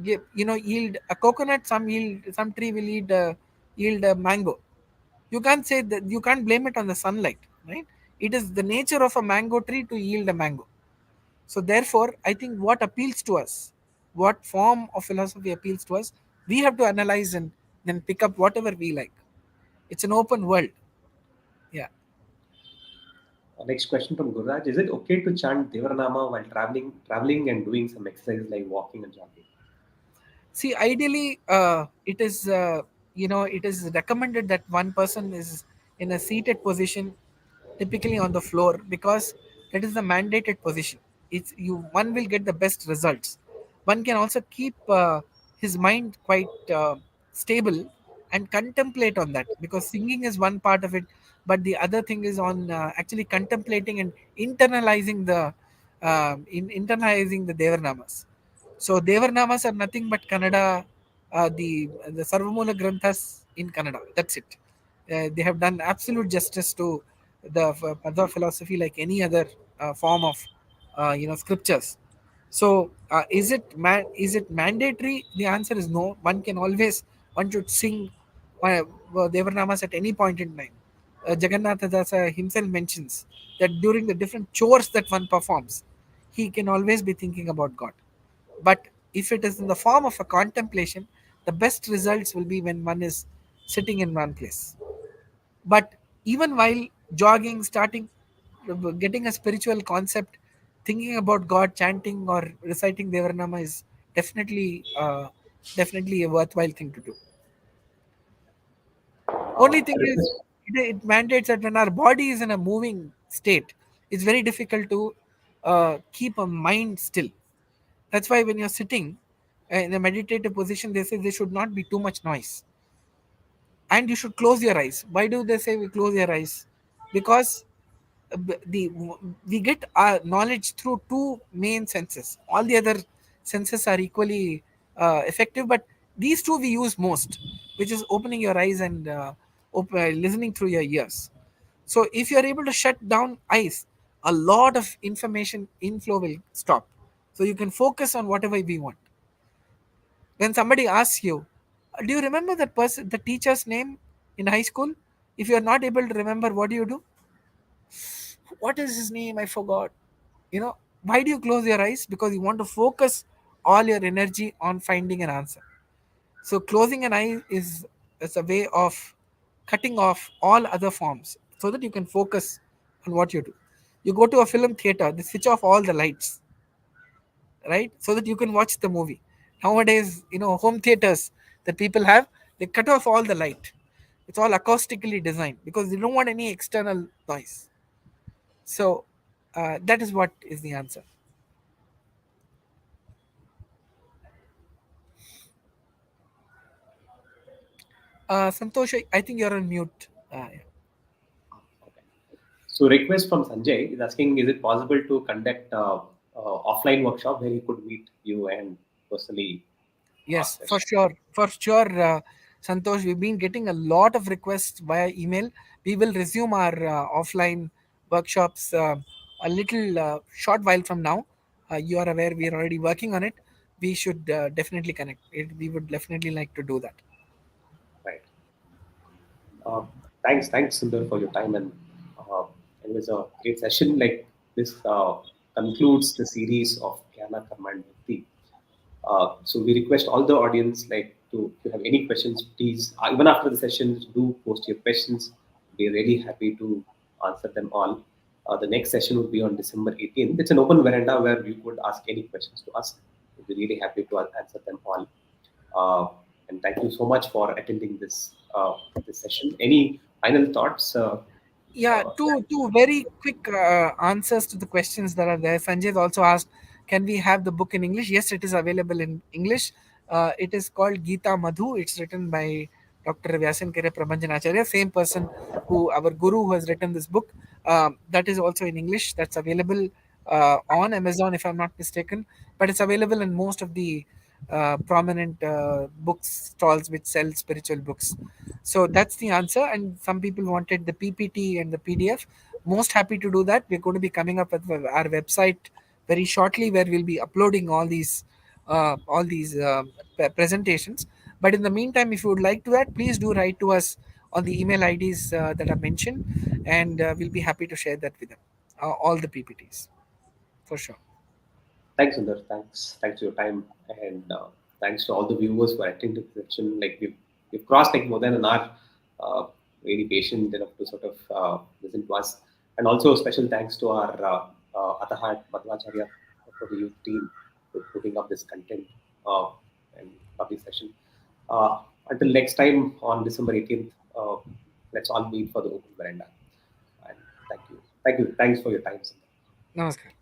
give, yield a coconut, some tree will yield a mango. You can't say that, you can't blame it on the sunlight, right? It is the nature of a mango tree to yield a mango. So therefore, I think what appeals to us, what form of philosophy appeals to us, we have to analyze and then pick up whatever we like. It's an open world. Yeah. Next question from Gurraj. Is it okay to chant Devaranama while traveling and doing some exercise like walking and jogging? See, ideally, it is recommended that one person is in a seated position, typically on the floor, because that is the mandated position. It's you. One will get the best results. One can also keep his mind quite stable and contemplate on that, because singing is one part of it, but the other thing is on actually contemplating and internalizing the Devarnamas. So Devarnamas are nothing but Kannada, the Sarvamula Granthas in Kannada. That's it. They have done absolute justice to the Padma philosophy, like any other form of scriptures. So is it mandatory? The answer is no. One should sing Devarnamas at any point in time. Jagannatha Dasa himself mentions that during the different chores that one performs, he can always be thinking about God. But if it is in the form of a contemplation, the best results will be when one is sitting in one place. But even while jogging, starting, getting a spiritual concept, thinking about God, chanting or reciting Devaranama is definitely a worthwhile thing to do. Only thing is, Request. it mandates that when our body is in a moving state, it's very difficult to keep a mind still. That's why when you're sitting in a meditative position, they say there should not be too much noise, and you should close your eyes. Why do they say we close your eyes? Because the we get our knowledge through two main senses. All the other senses are equally effective, but these two we use most, which is opening your eyes and listening through your ears. So if you are able to shut down eyes, a lot of information inflow will stop, so you can focus on whatever we want. When somebody asks you, do you remember that person, the teacher's name in high school? If you are not able to remember, what do you do? What is his name? I forgot. Why do you close your eyes? Because you want to focus all your energy on finding an answer. So closing an eye is a way of cutting off all other forms so that you can focus on what you do. You go to a film theater, they switch off all the lights, right? So that you can watch the movie. Nowadays, home theaters that people have, they cut off all the light. It's all acoustically designed because they don't want any external noise. So that is what is the answer. Santosh, I think you're on mute. Yeah. Okay. So request from Sanjay is asking, is it possible to conduct offline workshop where he could meet you and personally ask Yes, for questions? sure. For sure, Santosh, we've been getting a lot of requests via email. We will resume our offline workshops a little short while from now. You are aware we are already working on it. We should definitely connect. We would definitely like to do that. Right. Uh, thanks, Sundar, for your time, and it was a great session. Like this concludes the series of Jnana, Karma, and Bhakti. So we request all the audience, like, to if you have any questions, please, even after the sessions, do post your questions. We're really happy to answer them all. The next session will be on December 18th. It's an open veranda where you could ask any questions to us. We'll be really happy to answer them all. Uh, and thank you so much for attending this session. Any final thoughts? Yeah, two very quick answers to the questions that are there. Sanjay also asked, can we have the book in English? Yes, it is available in English. It is called Gita Madhu. It's written by Dr. Vyasankara Prabhanjanacharya, same person our guru who has written this book. That is also in English. That's available on Amazon, if I'm not mistaken. But it's available in most of the prominent books stalls which sell spiritual books. So that's the answer. And some people wanted the PPT and the PDF. Most happy to do that. We're going to be coming up with our website very shortly, where we'll be uploading all these presentations. But in the meantime, if you would like to that, please do write to us on the email IDs that are mentioned, and we'll be happy to share that with them. All the PPTs, for sure. Thanks, Sundar. Thanks for your time, and thanks to all the viewers for attending the session. Like we've crossed like more than an hour. Very patient enough to sort of listen to us, and also special thanks to our Ataha Madhvacharya for the youth team for putting up this content uh, and public session. Until next time on December 18th, let's all meet for the open veranda. And thank you. Thanks for your time, Sundar. Namaskar.